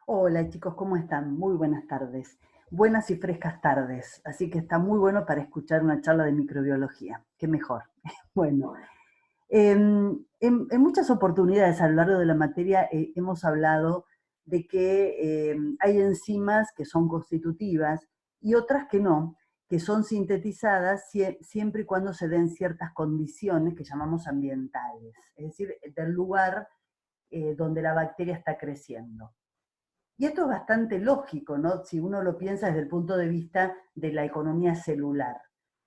Hola chicos, ¿cómo están? Muy buenas tardes. Buenas y frescas tardes. Así que está muy bueno para escuchar una charla de microbiología. Qué mejor. Bueno, en muchas oportunidades a lo largo de la materia hemos hablado de que hay enzimas que son constitutivas y otras que no, que son sintetizadas siempre y cuando se den ciertas condiciones que llamamos ambientales, es decir, del lugar donde la bacteria está creciendo. Y esto es bastante lógico, ¿no? Si uno lo piensa desde el punto de vista de la economía celular.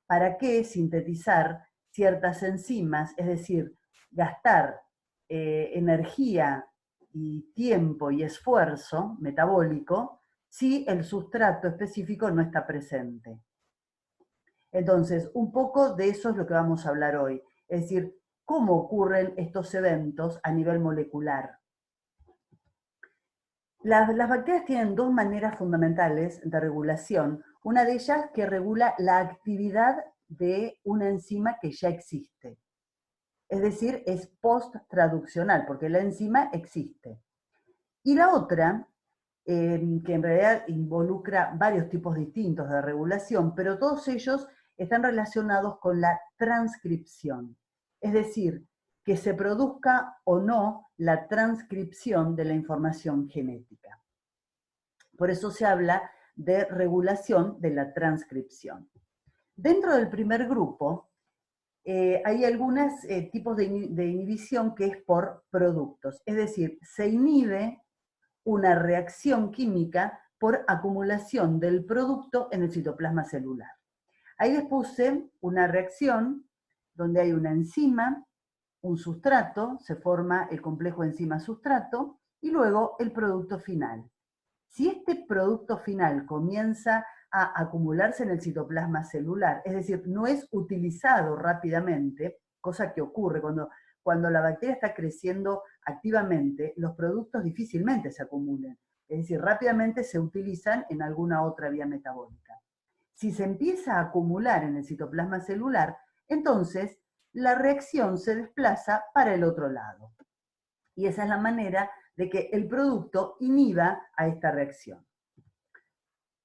¿Para qué sintetizar ciertas enzimas? Es decir, gastar energía y tiempo y esfuerzo metabólico si el sustrato específico no está presente. Entonces, un poco de eso es lo que vamos a hablar hoy. Es decir, cómo ocurren estos eventos a nivel molecular. Las bacterias tienen dos maneras fundamentales de regulación. Una de ellas que regula la actividad de una enzima que ya existe. Es decir, es post-traduccional, porque la enzima existe. Y la otra, que en realidad involucra varios tipos distintos de regulación, pero todos ellos están relacionados con la transcripción. Es decir, que se produzca o no la transcripción de la información genética. Por eso se habla de regulación de la transcripción. Dentro del primer grupo, hay algunos tipos de inhibición que es por productos, es decir, se inhibe una reacción química por acumulación del producto en el citoplasma celular. Ahí les puse una reacción donde hay una enzima, un sustrato, se forma el complejo enzima-sustrato, y luego el producto final. Si este producto final comienza a acumularse en el citoplasma celular, es decir, no es utilizado rápidamente, cosa que ocurre cuando la bacteria está creciendo activamente, los productos difícilmente se acumulan, es decir, rápidamente se utilizan en alguna otra vía metabólica. Si se empieza a acumular en el citoplasma celular, entonces la reacción se desplaza para el otro lado. Y esa es la manera de que el producto inhiba a esta reacción.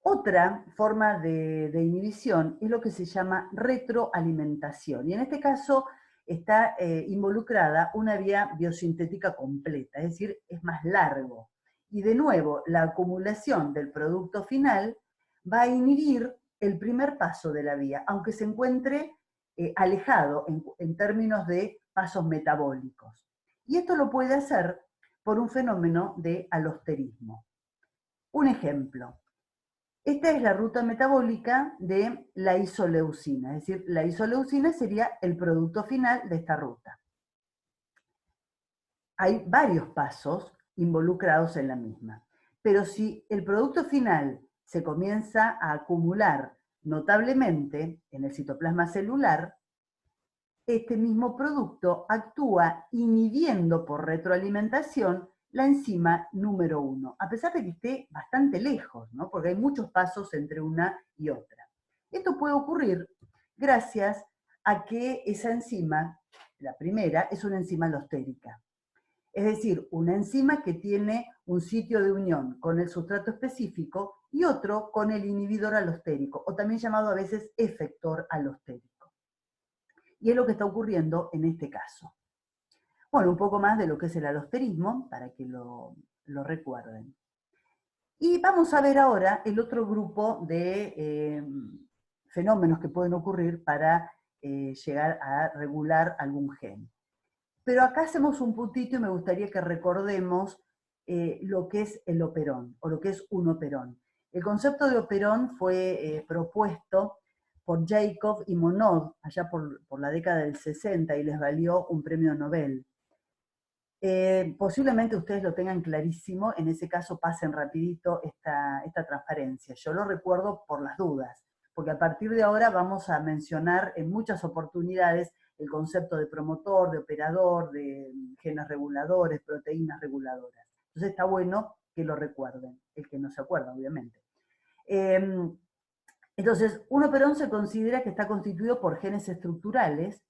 Otra forma de inhibición es lo que se llama retroalimentación. Y en este caso está involucrada una vía biosintética completa, es decir, es más largo. Y de nuevo, la acumulación del producto final va a inhibir el primer paso de la vía, aunque se encuentre alejado en términos de pasos metabólicos. Y esto lo puede hacer por un fenómeno de alosterismo. Un ejemplo. Esta es la ruta metabólica de la isoleucina, es decir, la isoleucina sería el producto final de esta ruta. Hay varios pasos involucrados en la misma, pero si el producto final se comienza a acumular notablemente en el citoplasma celular, este mismo producto actúa inhibiendo por retroalimentación la enzima número 1, a pesar de que esté bastante lejos, ¿no? Porque hay muchos pasos entre una y otra. Esto puede ocurrir gracias a que esa enzima, la primera, es una enzima alostérica. Es decir, una enzima que tiene un sitio de unión con el sustrato específico y otro con el inhibidor alostérico, o también llamado a veces efector alostérico. Y es lo que está ocurriendo en este caso. Bueno, un poco más de lo que es el alosterismo, para que lo recuerden. Y vamos a ver ahora el otro grupo de fenómenos que pueden ocurrir para llegar a regular algún gen. Pero acá hacemos un puntito y me gustaría que recordemos lo que es el operón, o lo que es un operón. El concepto de operón fue propuesto por Jacob y Monod allá por la década del 60 y les valió un premio Nobel. Posiblemente ustedes lo tengan clarísimo, en ese caso pasen rapidito esta transparencia. Yo lo recuerdo por las dudas, porque a partir de ahora vamos a mencionar en muchas oportunidades el concepto de promotor, de operador, de genes reguladores, proteínas reguladoras. Entonces está bueno que lo recuerden, el que no se acuerda, obviamente. Entonces, un operón se considera que está constituido por genes estructurales.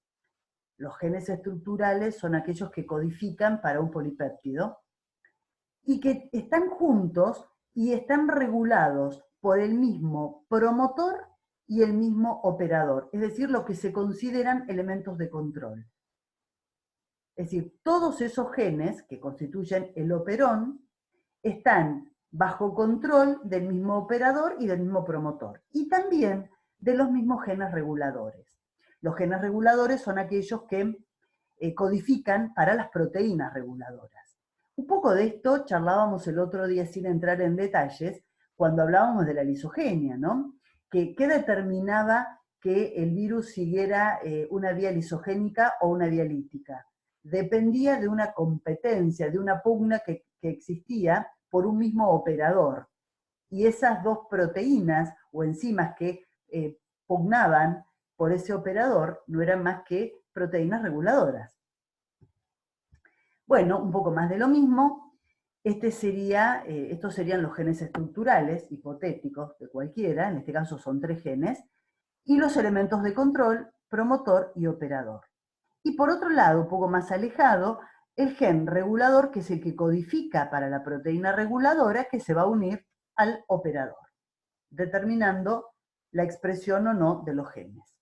Los genes estructurales son aquellos que codifican para un polipéptido. y que están juntos y están regulados por el mismo promotor y el mismo operador, es decir, lo que se consideran elementos de control. Es decir, todos esos genes que constituyen el operón están bajo control del mismo operador y del mismo promotor, y también de los mismos genes reguladores. Los genes reguladores son aquellos que codifican para las proteínas reguladoras. Un poco de esto charlábamos el otro día sin entrar en detalles, cuando hablábamos de la lisogenia, ¿no? ¿Qué determinaba que el virus siguiera una vía lisogénica o una vía lítica? Dependía de una competencia, de una pugna que existía por un mismo operador. Y esas dos proteínas o enzimas que pugnaban por ese operador no eran más que proteínas reguladoras. Bueno, un poco más de lo mismo. Estos serían los genes estructurales, hipotéticos de cualquiera, en este caso son 3 genes, y los elementos de control, promotor y operador. Y por otro lado, un poco más alejado, el gen regulador, que es el que codifica para la proteína reguladora que se va a unir al operador, determinando la expresión o no de los genes.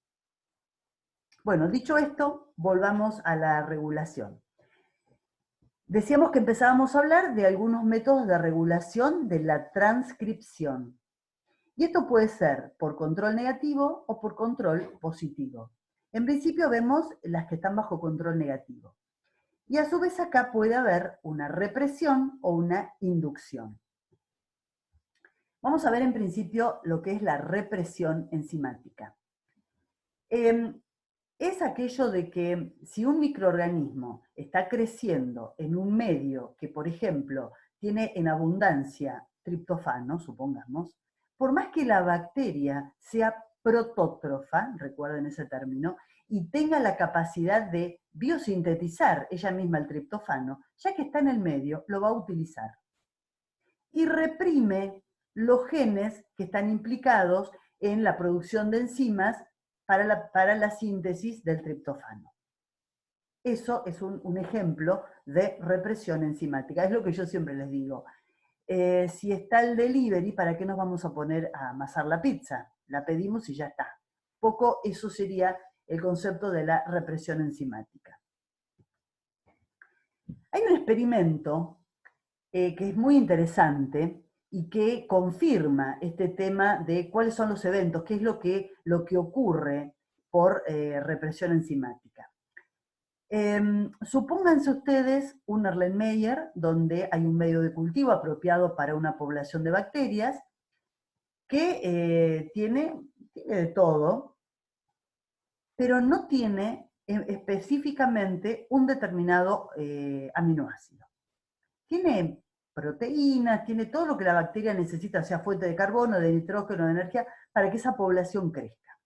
Bueno, dicho esto, volvamos a la regulación. Decíamos que empezábamos a hablar de algunos métodos de regulación de la transcripción. Y esto puede ser por control negativo o por control positivo. En principio vemos las que están bajo control negativo. Y a su vez acá puede haber una represión o una inducción. Vamos a ver en principio lo que es la represión enzimática. Es aquello de que si un microorganismo está creciendo en un medio que, por ejemplo, tiene en abundancia triptofano, supongamos, por más que la bacteria sea protótrofa, recuerden ese término, y tenga la capacidad de biosintetizar ella misma el triptofano, ya que está en el medio, lo va a utilizar. Y reprime los genes que están implicados en la producción de enzimas para la síntesis del triptofano. Eso es un ejemplo de represión enzimática. Es lo que yo siempre les digo. Si está el delivery, ¿para qué nos vamos a poner a amasar la pizza? La pedimos y ya está. Poco eso sería el concepto de la represión enzimática. Hay un experimento que es muy interesante y que confirma este tema de cuáles son los eventos, qué es lo que ocurre por represión enzimática. Supónganse ustedes un Erlenmeyer donde hay un medio de cultivo apropiado para una población de bacterias que tiene de todo, pero no tiene específicamente un determinado aminoácido. Tiene proteínas, tiene todo lo que la bacteria necesita, sea fuente de carbono, de nitrógeno, de energía, para que esa población crezca.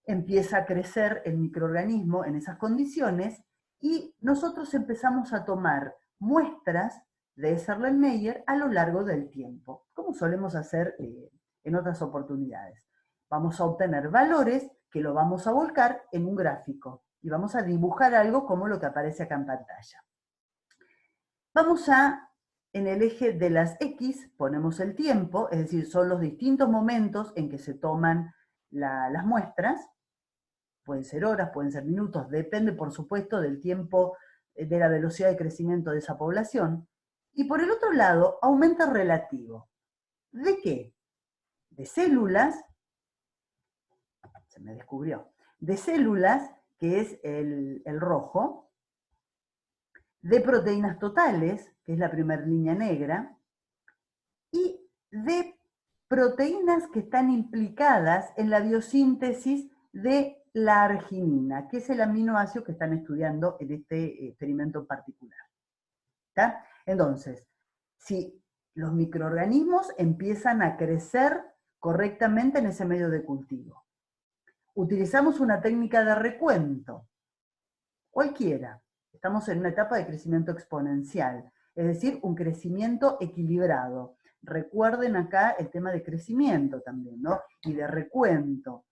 Empieza a crecer el microorganismo en esas condiciones y nosotros empezamos a tomar muestras de ese Erlenmeyer a lo largo del tiempo, como solemos hacer en otras oportunidades. Vamos a obtener valores que lo vamos a volcar en un gráfico y vamos a dibujar algo como lo que aparece acá en pantalla. Vamos en el eje de las X, ponemos el tiempo, es decir, son los distintos momentos en que se toman las muestras, pueden ser horas, pueden ser minutos, depende por supuesto del tiempo, de la velocidad de crecimiento de esa población. Y por el otro lado, aumento relativo. ¿De qué? De células, se me descubrió, de células, que es el rojo, de proteínas totales, que es la primera línea negra, y de proteínas que están implicadas en la biosíntesis de la arginina, que es el aminoácido que están estudiando en este experimento en particular. ¿Está? Entonces, si los microorganismos empiezan a crecer correctamente en ese medio de cultivo, utilizamos una técnica de recuento, cualquiera. Estamos en una etapa de crecimiento exponencial, es decir, un crecimiento equilibrado. Recuerden acá el tema de crecimiento también, ¿no? Y de recuento.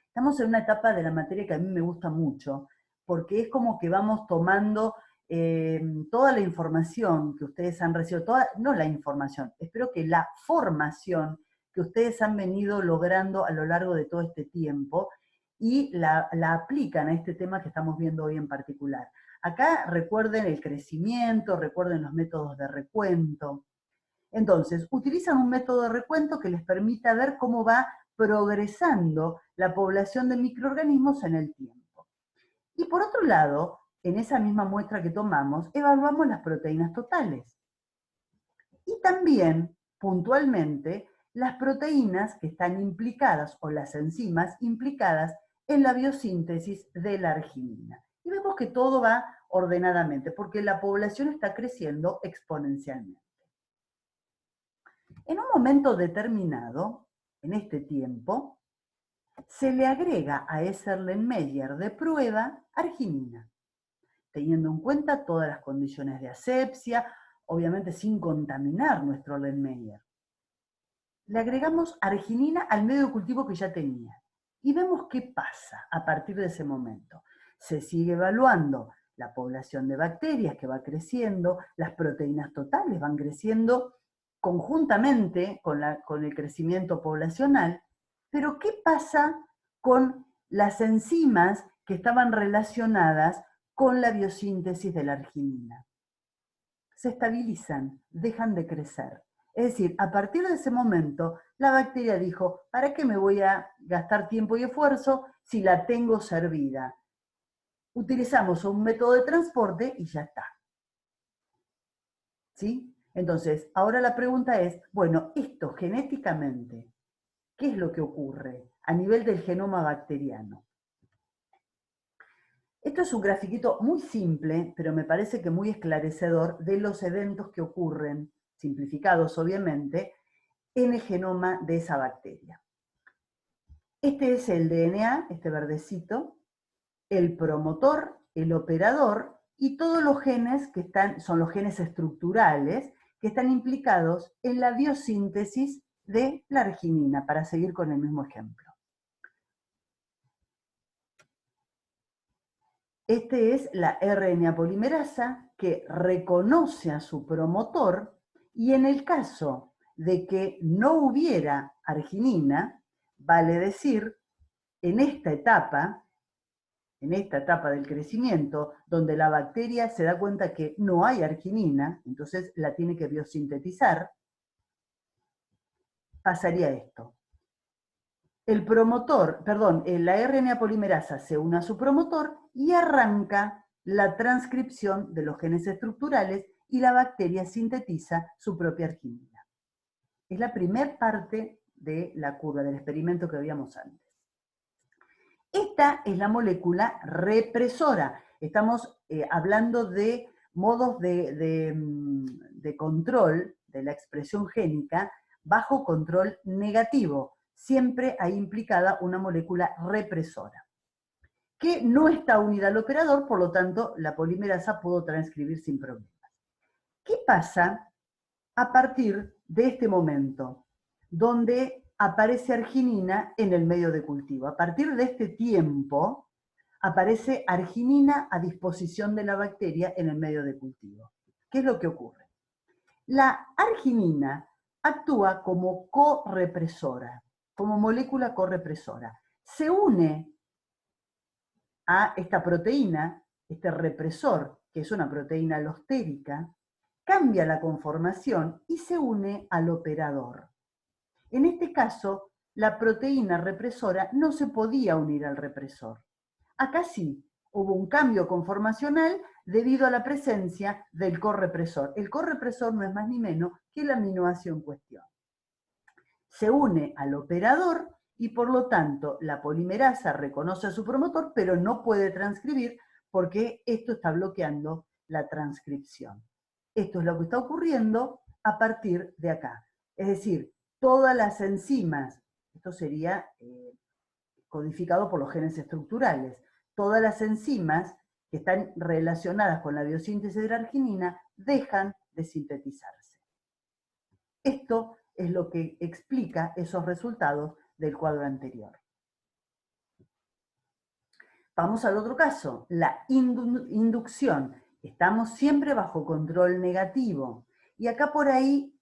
Estamos en una etapa de la materia que a mí me gusta mucho, porque es como que vamos tomando toda la información que ustedes han recibido, no la información, espero que la formación que ustedes han venido logrando a lo largo de todo este tiempo y la aplican a este tema que estamos viendo hoy en particular. Acá recuerden el crecimiento, recuerden los métodos de recuento. Entonces, utilizan un método de recuento que les permita ver cómo va progresando la población de microorganismos en el tiempo. Y por otro lado, en esa misma muestra que tomamos, evaluamos las proteínas totales. Y también, puntualmente, las proteínas que están implicadas, o las enzimas implicadas en la biosíntesis de la arginina. Y vemos que todo va ordenadamente, porque la población está creciendo exponencialmente. En un momento determinado, en este tiempo, se le agrega a ese Erlenmeyer de prueba arginina, teniendo en cuenta todas las condiciones de asepsia, obviamente sin contaminar nuestro Erlenmeyer. Le agregamos arginina al medio de cultivo que ya tenía y vemos qué pasa a partir de ese momento. Se sigue evaluando la población de bacterias que va creciendo, las proteínas totales van creciendo conjuntamente con el crecimiento poblacional, pero ¿qué pasa con las enzimas que estaban relacionadas con la biosíntesis de la arginina? Se estabilizan, dejan de crecer. Es decir, a partir de ese momento, la bacteria dijo, ¿para qué me voy a gastar tiempo y esfuerzo si la tengo servida? Utilizamos un método de transporte y ya está. ¿Sí? Entonces, ahora la pregunta es, bueno, esto genéticamente, ¿qué es lo que ocurre a nivel del genoma bacteriano? Esto es un grafiquito muy simple, pero me parece que muy esclarecedor de los eventos que ocurren, simplificados obviamente, en el genoma de esa bacteria. Este es el DNA, este verdecito, el promotor, el operador y todos los genes que son los genes estructurales que están implicados en la biosíntesis de la arginina, para seguir con el mismo ejemplo. Este es la RNA polimerasa que reconoce a su promotor y en el caso de que no hubiera arginina, vale decir, en esta etapa del crecimiento, donde la bacteria se da cuenta que no hay arginina, entonces la tiene que biosintetizar, pasaría esto. La RNA polimerasa se une a su promotor y arranca la transcripción de los genes estructurales y la bacteria sintetiza su propia arginina. Es la primera parte de la curva del experimento que veíamos antes. Esta es la molécula represora. Estamos hablando de modos de control de la expresión génica bajo control negativo. Siempre hay implicada una molécula represora, que no está unida al operador, por lo tanto, la polimerasa pudo transcribir sin problemas. ¿Qué pasa a partir de este momento, donde aparece arginina en el medio de cultivo? A partir de este tiempo, aparece arginina a disposición de la bacteria en el medio de cultivo. ¿Qué es lo que ocurre? La arginina actúa como correpresora, como molécula correpresora. Se une a esta proteína, este represor, que es una proteína alostérica, cambia la conformación y se une al operador. En este caso, la proteína represora no se podía unir al represor. Acá sí, hubo un cambio conformacional debido a la presencia del correpresor. El correpresor no es más ni menos que el aminoácido en cuestión. Se une al operador y por lo tanto la polimerasa reconoce a su promotor, pero no puede transcribir porque esto está bloqueando la transcripción. Esto es lo que está ocurriendo a partir de acá. Es decir, todas las enzimas, esto sería codificado por los genes estructurales, todas las enzimas que están relacionadas con la biosíntesis de la arginina dejan de sintetizarse. Esto es lo que explica esos resultados del cuadro anterior. Vamos al otro caso, la inducción. estamos siempre bajo control negativo. Y acá por ahí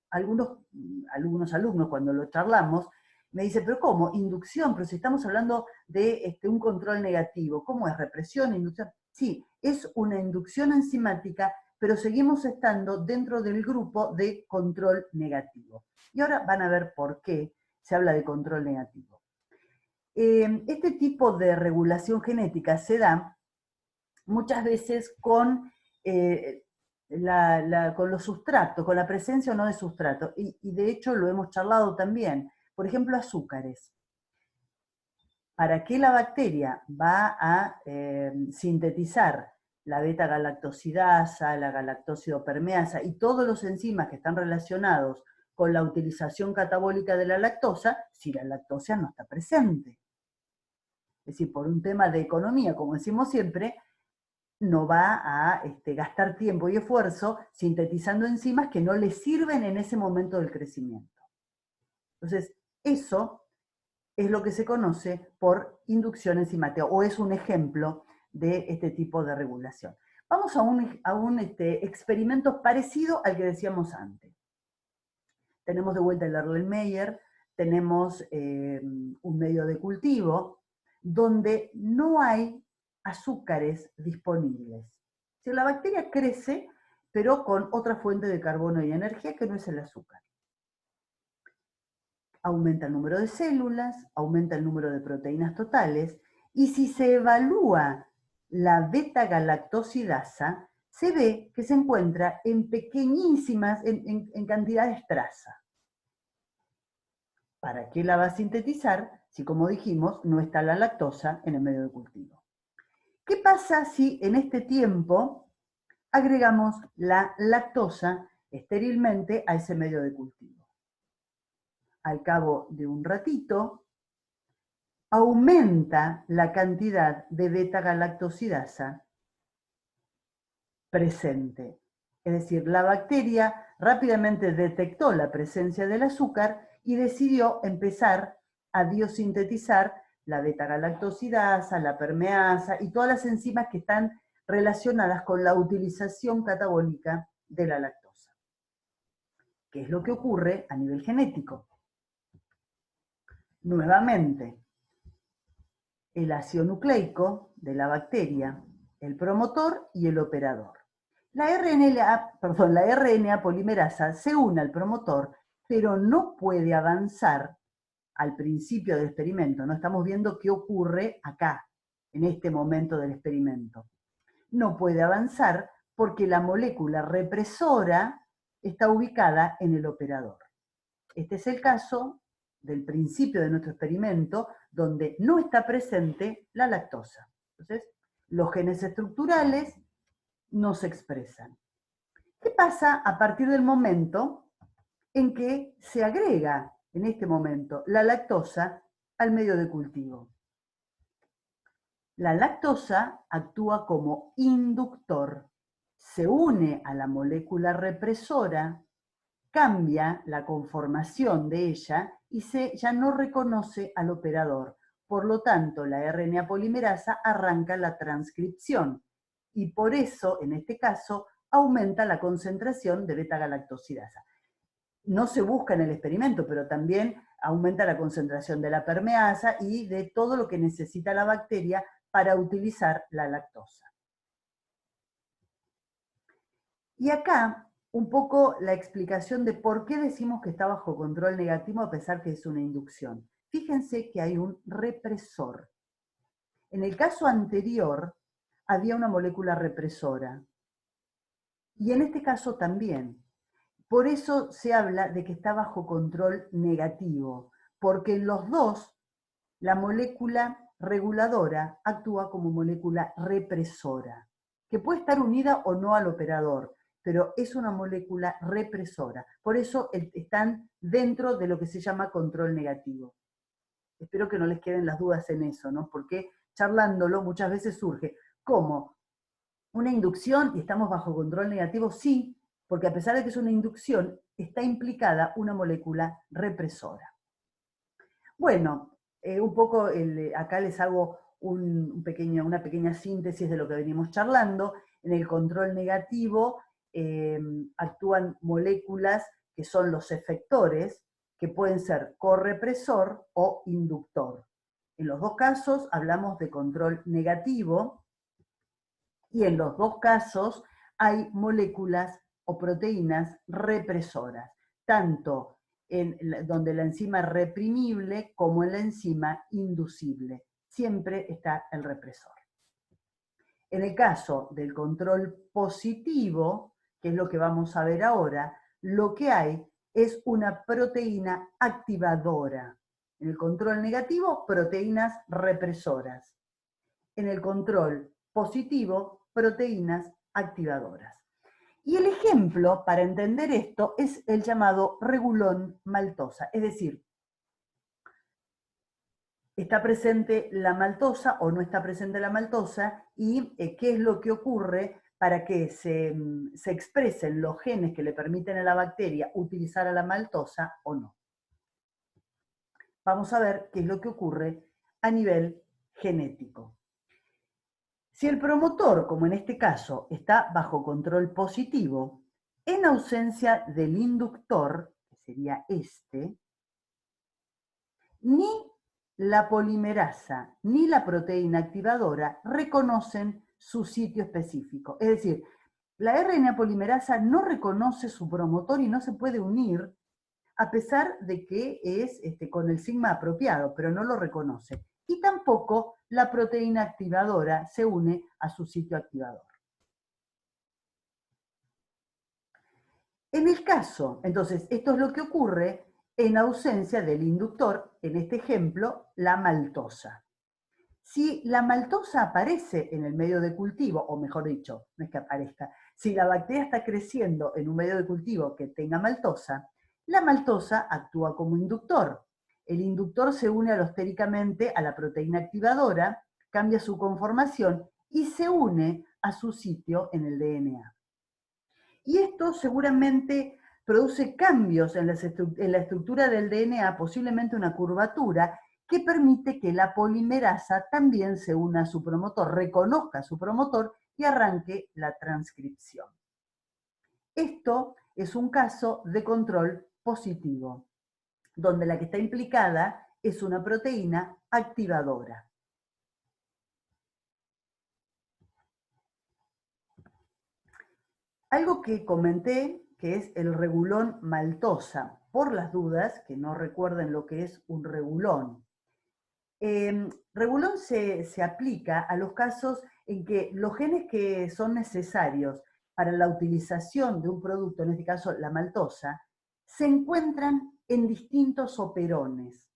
algunos alumnos cuando lo charlamos me dicen, pero ¿cómo? Inducción, pero si estamos hablando de un control negativo, ¿cómo es? ¿Represión, inducción? Sí, es una inducción enzimática, pero seguimos estando dentro del grupo de control negativo. Y ahora van a ver por qué se habla de control negativo. Este tipo de regulación genética se da muchas veces con, con los sustratos, con la presencia o no de sustrato. Y de hecho lo hemos charlado también. Por ejemplo, azúcares. ¿Para qué la bacteria va a sintetizar la beta-galactosidasa, la galactosidopermeasa y todos los enzimas que están relacionados con la utilización catabólica de la lactosa si la lactosa no está presente? Es decir, por un tema de economía, como decimos siempre, no va a gastar tiempo y esfuerzo sintetizando enzimas que no le sirven en ese momento del crecimiento. Entonces, eso es lo que se conoce por inducción enzimática, o es un ejemplo de este tipo de regulación. Vamos a un experimento parecido al que decíamos antes. Tenemos de vuelta el Erlenmeyer, tenemos un medio de cultivo donde no hay azúcares disponibles. Si la bacteria crece, pero con otra fuente de carbono y energía que no es el azúcar. Aumenta el número de células, aumenta el número de proteínas totales, y si se evalúa la beta-galactosidasa, se ve que se encuentra en pequeñísimas, en cantidades traza. ¿Para qué la va a sintetizar si, como dijimos, no está la lactosa en el medio de cultivo? ¿Qué pasa si en este tiempo agregamos la lactosa estérilmente a ese medio de cultivo? Al cabo de un ratito, aumenta la cantidad de beta-galactosidasa presente. Es decir, la bacteria rápidamente detectó la presencia del azúcar y decidió empezar a biosintetizar la beta-galactosidasa, la permeasa y todas las enzimas que están relacionadas con la utilización catabólica de la lactosa. ¿Qué es lo que ocurre a nivel genético? Nuevamente, el ácido nucleico de la bacteria, el promotor y el operador. La RNA polimerasa se une al promotor, pero no puede avanzar al principio del experimento. No estamos viendo qué ocurre acá, en este momento del experimento. No puede avanzar porque la molécula represora está ubicada en el operador. Este es el caso del principio de nuestro experimento, donde no está presente la lactosa. Entonces, los genes estructurales no se expresan. ¿Qué pasa a partir del momento en que se agrega, en este momento, la lactosa al medio de cultivo? La lactosa actúa como inductor, se une a la molécula represora, cambia la conformación de ella y ya no reconoce al operador. Por lo tanto, la RNA polimerasa arranca la transcripción y por eso, en este caso, aumenta la concentración de beta-galactosidasa. No se busca en el experimento, pero también aumenta la concentración de la permeasa y de todo lo que necesita la bacteria para utilizar la lactosa. Y acá un poco la explicación de por qué decimos que está bajo control negativo a pesar que es una inducción. Fíjense que hay un represor. En el caso anterior había una molécula represora. Y en este caso también. Por eso se habla de que está bajo control negativo, porque en los dos la molécula reguladora actúa como molécula represora, que puede estar unida o no al operador, pero es una molécula represora. Por eso están dentro de lo que se llama control negativo. Espero que no les queden las dudas en eso, ¿no? Porque charlándolo muchas veces surge, ¿cómo? ¿Una inducción y estamos bajo control negativo? Sí, porque a pesar de que es una inducción, está implicada una molécula represora. Bueno, un poco acá les hago una pequeña síntesis de lo que venimos charlando. En el control negativo actúan moléculas que son los efectores, que pueden ser correpresor o inductor. En los dos casos hablamos de control negativo y en los dos casos hay moléculas o proteínas represoras, tanto en donde la enzima es reprimible como en la enzima inducible. Siempre está el represor. En el caso del control positivo, que es lo que vamos a ver ahora, lo que hay es una proteína activadora. En el control negativo, proteínas represoras. En el control positivo, proteínas activadoras. Y el ejemplo para entender esto es el llamado regulón maltosa, es decir, está presente la maltosa o no está presente la maltosa y qué es lo que ocurre para que se expresen los genes que le permiten a la bacteria utilizar a la maltosa o no. Vamos a ver qué es lo que ocurre a nivel genético. Si el promotor, como en este caso, está bajo control positivo, en ausencia del inductor, que sería este, ni la polimerasa ni la proteína activadora reconocen su sitio específico. Es decir, la RNA polimerasa no reconoce su promotor y no se puede unir a pesar de que es con el sigma apropiado, pero no lo reconoce. Y tampoco la proteína activadora se une a su sitio activador. En el caso, entonces, esto es lo que ocurre en ausencia del inductor, en este ejemplo, la maltosa. Si la maltosa aparece en el medio de cultivo, o mejor dicho, no es que aparezca, si la bacteria está creciendo en un medio de cultivo que tenga maltosa, la maltosa actúa como inductor. El inductor se une alostéricamente a la proteína activadora, cambia su conformación y se une a su sitio en el DNA. Y esto seguramente produce cambios en la estructura del DNA, posiblemente una curvatura, que permite que la polimerasa también se una a su promotor, reconozca a su promotor y arranque la transcripción. Esto es un caso de control positivo, donde la que está implicada es una proteína activadora. Algo que comenté, que es el regulón maltosa, por las dudas, que no recuerden lo que es un regulón. Regulón se aplica a los casos en que los genes que son necesarios para la utilización de un producto, en este caso la maltosa, se encuentran en distintos operones.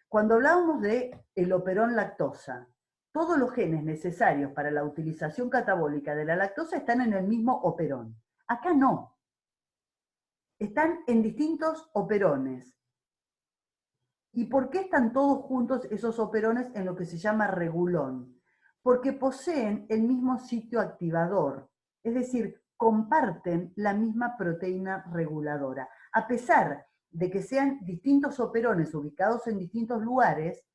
Cuando hablábamos del operón lactosa, todos los genes necesarios para la utilización catabólica de la lactosa están en el mismo operón. Acá no. Están en distintos operones. ¿Y por qué están todos juntos esos operones en lo que se llama regulón? Porque poseen el mismo sitio activador, es decir, comparten la misma proteína reguladora. A pesar de que sean distintos operones ubicados en distintos lugares,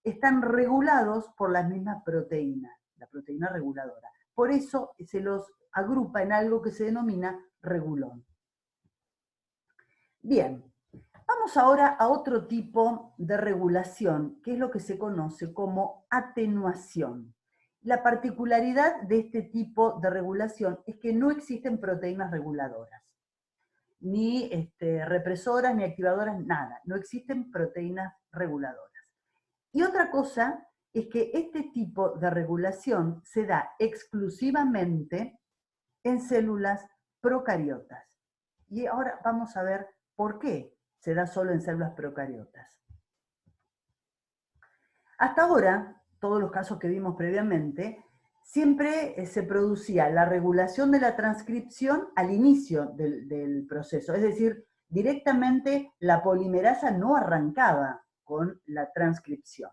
están regulados por la misma proteína, la proteína reguladora. Por eso se los agrupa en algo que se denomina regulón. Bien. Vamos ahora a otro tipo de regulación, que es lo que se conoce como atenuación. La particularidad de este tipo de regulación es que no existen proteínas reguladoras, ni represoras, ni activadoras, nada. No existen proteínas reguladoras. Y otra cosa es que este tipo de regulación se da exclusivamente en células procariotas. Y ahora vamos a ver por qué se da solo en células procariotas. Hasta ahora, todos los casos que vimos previamente, siempre se producía la regulación de la transcripción al inicio del proceso, es decir, directamente la polimerasa no arrancaba con la transcripción.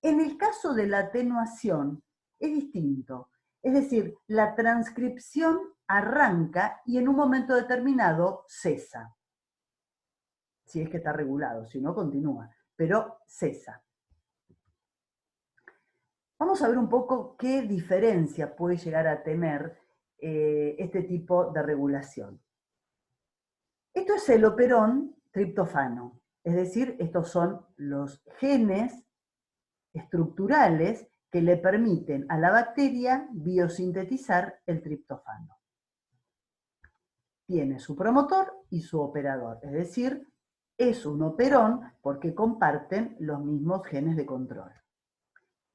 En el caso de la atenuación es distinto, es decir, la transcripción arranca y en un momento determinado cesa. Si es que está regulado, si no continúa, pero cesa. Vamos a ver un poco qué diferencia puede llegar a tener este tipo de regulación. Esto es el operón triptofano, es decir, estos son los genes estructurales que le permiten a la bacteria biosintetizar el triptofano. Tiene su promotor y su operador, es decir, es un operón porque comparten los mismos genes de control.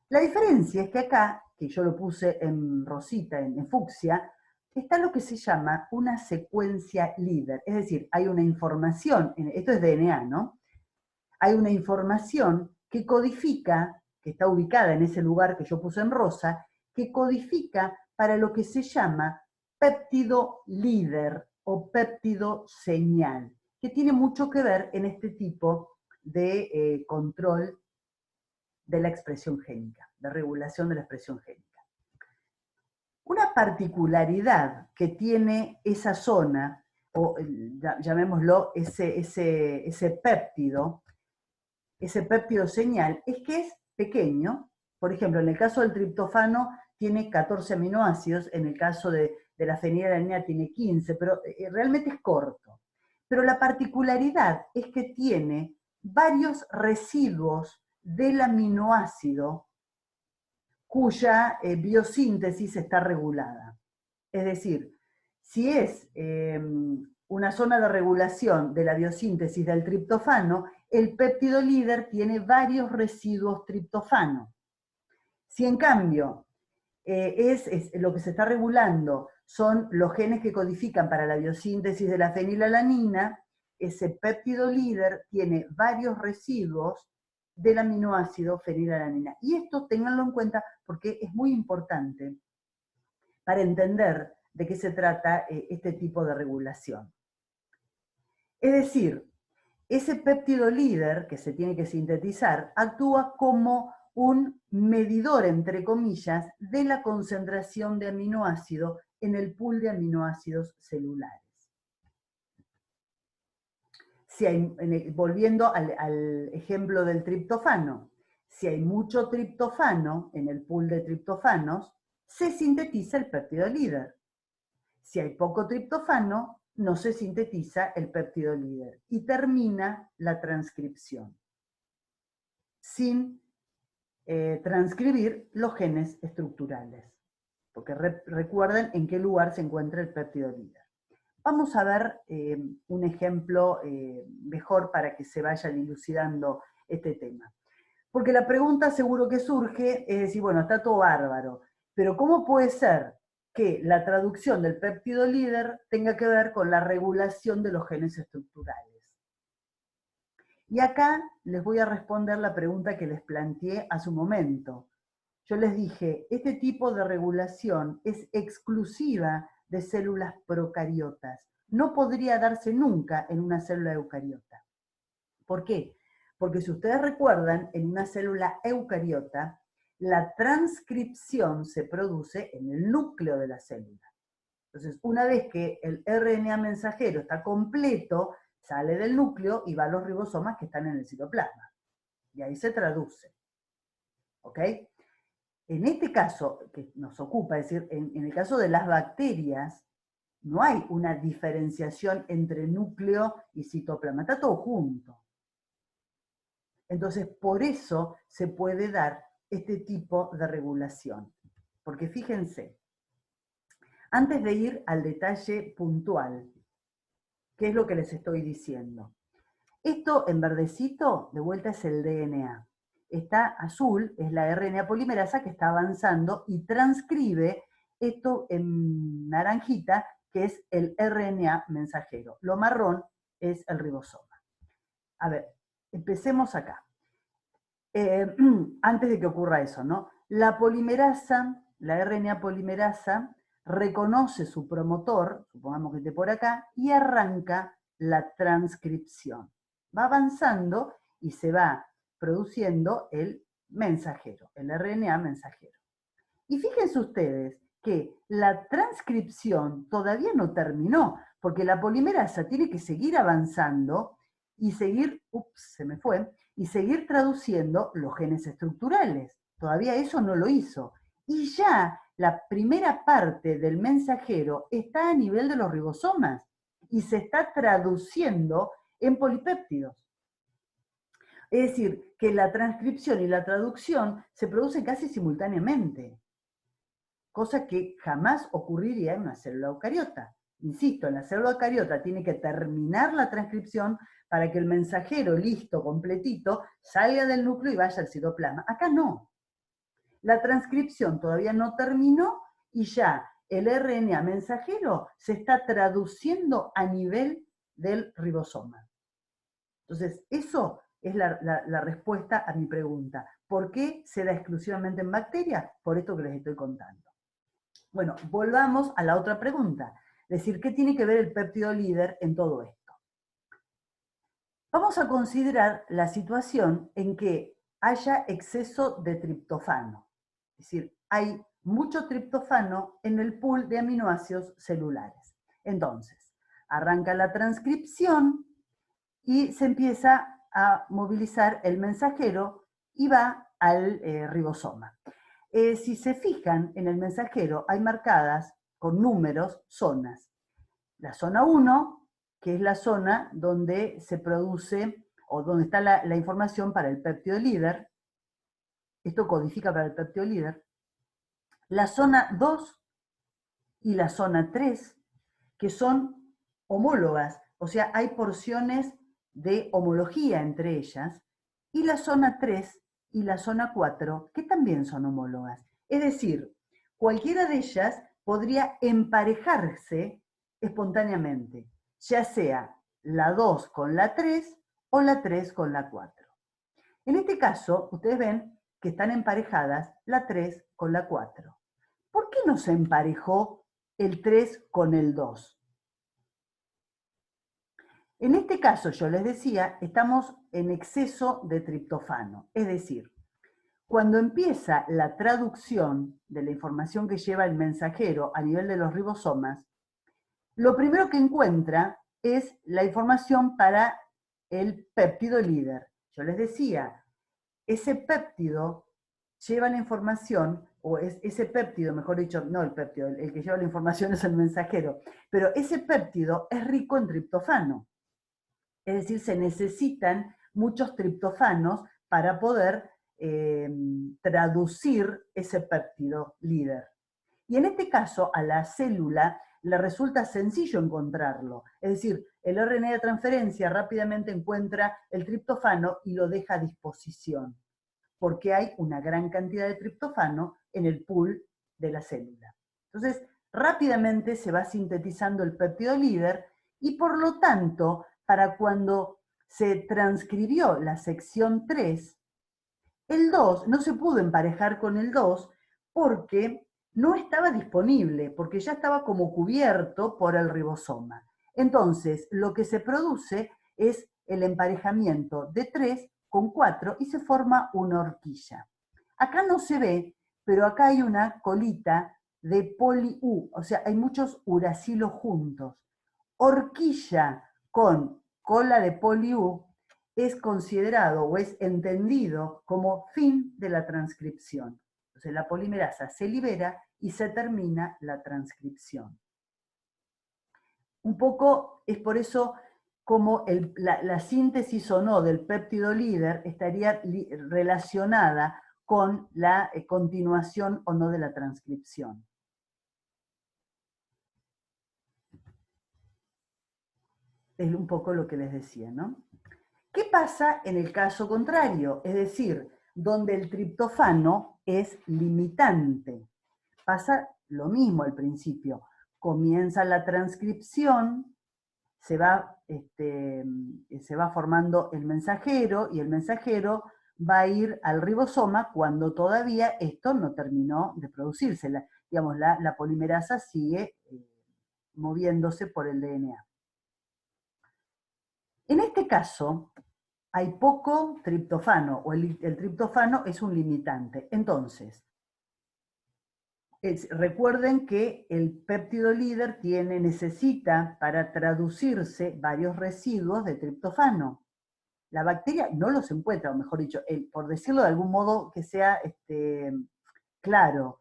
La diferencia es que acá, que yo lo puse en rosita, en fucsia, está lo que se llama una secuencia líder, es decir, hay una información, esto es DNA, ¿no? Hay una información que codifica, que está ubicada en ese lugar que yo puse en rosa, que codifica para lo que se llama péptido líder o péptido señal, que tiene mucho que ver en este tipo de control de la expresión génica, de regulación de la expresión génica. Una particularidad que tiene esa zona, o llamémoslo ese péptido señal, es que es pequeño. Por ejemplo, en el caso del triptofano tiene 14 aminoácidos, en el caso de la fenilalanina tiene 15, pero realmente es corto. Pero la particularidad es que tiene varios residuos del aminoácido cuya biosíntesis está regulada. Es decir, si es una zona de regulación de la biosíntesis del triptofano, el péptido líder tiene varios residuos triptofano. Si en cambio lo que se está regulando son los genes que codifican para la biosíntesis de la fenilalanina, ese péptido líder tiene varios residuos del aminoácido fenilalanina. Y esto ténganlo en cuenta porque es muy importante para entender de qué se trata este tipo de regulación. Es decir, ese péptido líder que se tiene que sintetizar actúa como un medidor, entre comillas, de la concentración de aminoácido en el pool de aminoácidos celulares. Si hay, volviendo al ejemplo del triptofano, si hay mucho triptofano en el pool de triptofanos, se sintetiza el péptido líder. Si hay poco triptofano, no se sintetiza el péptido líder y termina la transcripción sin transcribir los genes estructurales, porque recuerden en qué lugar se encuentra el péptido líder. Vamos a ver un ejemplo mejor para que se vaya dilucidando este tema. Porque la pregunta seguro que surge es decir, bueno, está todo bárbaro, pero ¿cómo puede ser que la traducción del péptido líder tenga que ver con la regulación de los genes estructurales? Y acá les voy a responder la pregunta que les planteé hace un momento. Yo les dije, este tipo de regulación es exclusiva de células procariotas. No podría darse nunca en una célula eucariota. ¿Por qué? Porque si ustedes recuerdan, en una célula eucariota, la transcripción se produce en el núcleo de la célula. Entonces, una vez que el RNA mensajero está completo, sale del núcleo y va a los ribosomas que están en el citoplasma. Y ahí se traduce. ¿Ok? En este caso, que nos ocupa, es decir, en el caso de las bacterias, no hay una diferenciación entre núcleo y citoplasma, está todo junto. Entonces, por eso se puede dar este tipo de regulación. Porque fíjense, antes de ir al detalle puntual, ¿qué es lo que les estoy diciendo? Esto en verdecito, de vuelta, es el DNA. Esta azul es la RNA polimerasa que está avanzando y transcribe esto en naranjita, que es el RNA mensajero. Lo marrón es el ribosoma. A ver, empecemos acá. Antes de que ocurra eso, ¿no? La polimerasa, la RNA polimerasa, reconoce su promotor, supongamos que esté por acá, y arranca la transcripción. Va avanzando y se va produciendo el mensajero, el RNA mensajero. Y fíjense ustedes que la transcripción todavía no terminó, porque la polimerasa tiene que seguir avanzando y seguir, y seguir traduciendo los genes estructurales. Todavía eso no lo hizo. Y ya la primera parte del mensajero está a nivel de los ribosomas y se está traduciendo en polipéptidos. Es decir, que la transcripción y la traducción se producen casi simultáneamente, cosa que jamás ocurriría en una célula eucariota. Insisto, en la célula eucariota tiene que terminar la transcripción para que el mensajero listo, completito, salga del núcleo y vaya al citoplasma. Acá no. La transcripción todavía no terminó y ya el RNA mensajero se está traduciendo a nivel del ribosoma. Entonces, eso es la respuesta a mi pregunta. ¿Por qué se da exclusivamente en bacterias? Por esto que les estoy contando. Bueno, volvamos a la otra pregunta. Es decir, ¿qué tiene que ver el péptido líder en todo esto? Vamos a considerar la situación en que haya exceso de triptofano. Es decir, hay mucho triptofano en el pool de aminoácidos celulares. Entonces, arranca la transcripción y se empieza a movilizar el mensajero y va al ribosoma. Si se fijan en el mensajero, hay marcadas con números zonas. La zona 1, que es la zona donde se produce o donde está la información para el péptido líder. Esto codifica para el péptido líder. La zona 2 y la zona 3, que son homólogas, o sea, hay porciones de homología entre ellas, y la zona 3 y la zona 4, que también son homólogas. Es decir, cualquiera de ellas podría emparejarse espontáneamente, ya sea la 2 con la 3 o la 3 con la 4. En este caso, ustedes ven que están emparejadas la 3 con la 4. ¿Por qué no se emparejó el 3 con el 2? En este caso, yo les decía, estamos en exceso de triptofano. Es decir, cuando empieza la traducción de la información que lleva el mensajero a nivel de los ribosomas, lo primero que encuentra es la información para el péptido líder. Yo les decía, ese péptido lleva la información, o ese péptido, mejor dicho, no el péptido, el que lleva la información es el mensajero, pero ese péptido es rico en triptofano. Es decir, se necesitan muchos triptofanos para poder traducir ese péptido líder. Y en este caso, a la célula le resulta sencillo encontrarlo. Es decir, el RNA de transferencia rápidamente encuentra el triptofano y lo deja a disposición, porque hay una gran cantidad de triptofano en el pool de la célula. Entonces, rápidamente se va sintetizando el péptido líder y por lo tanto, para cuando se transcribió la sección 3, el 2 no se pudo emparejar con el 2 porque no estaba disponible, porque ya estaba como cubierto por el ribosoma. Entonces, lo que se produce es el emparejamiento de 3 con 4 y se forma una horquilla. Acá no se ve, pero acá hay una colita de poli-U, o sea, hay muchos uracilos juntos. Horquilla con cola de poli-U es considerado o es entendido como fin de la transcripción. Entonces la polimerasa se libera y se termina la transcripción. Un poco es por eso como la síntesis o no del péptido líder estaría relacionada con la continuación o no de la transcripción. Es un poco lo que les decía, ¿no? ¿Qué pasa en el caso contrario? Es decir, donde el triptofano es limitante. Pasa lo mismo al principio. Comienza la transcripción, se va formando el mensajero y el mensajero va a ir al ribosoma cuando todavía esto no terminó de producirse. La polimerasa sigue moviéndose por el DNA. En este caso, hay poco triptofano, o el triptofano es un limitante. Entonces, recuerden que el péptido líder necesita para traducirse varios residuos de triptofano. La bacteria no los encuentra, o mejor dicho, por decirlo de algún modo que sea claro,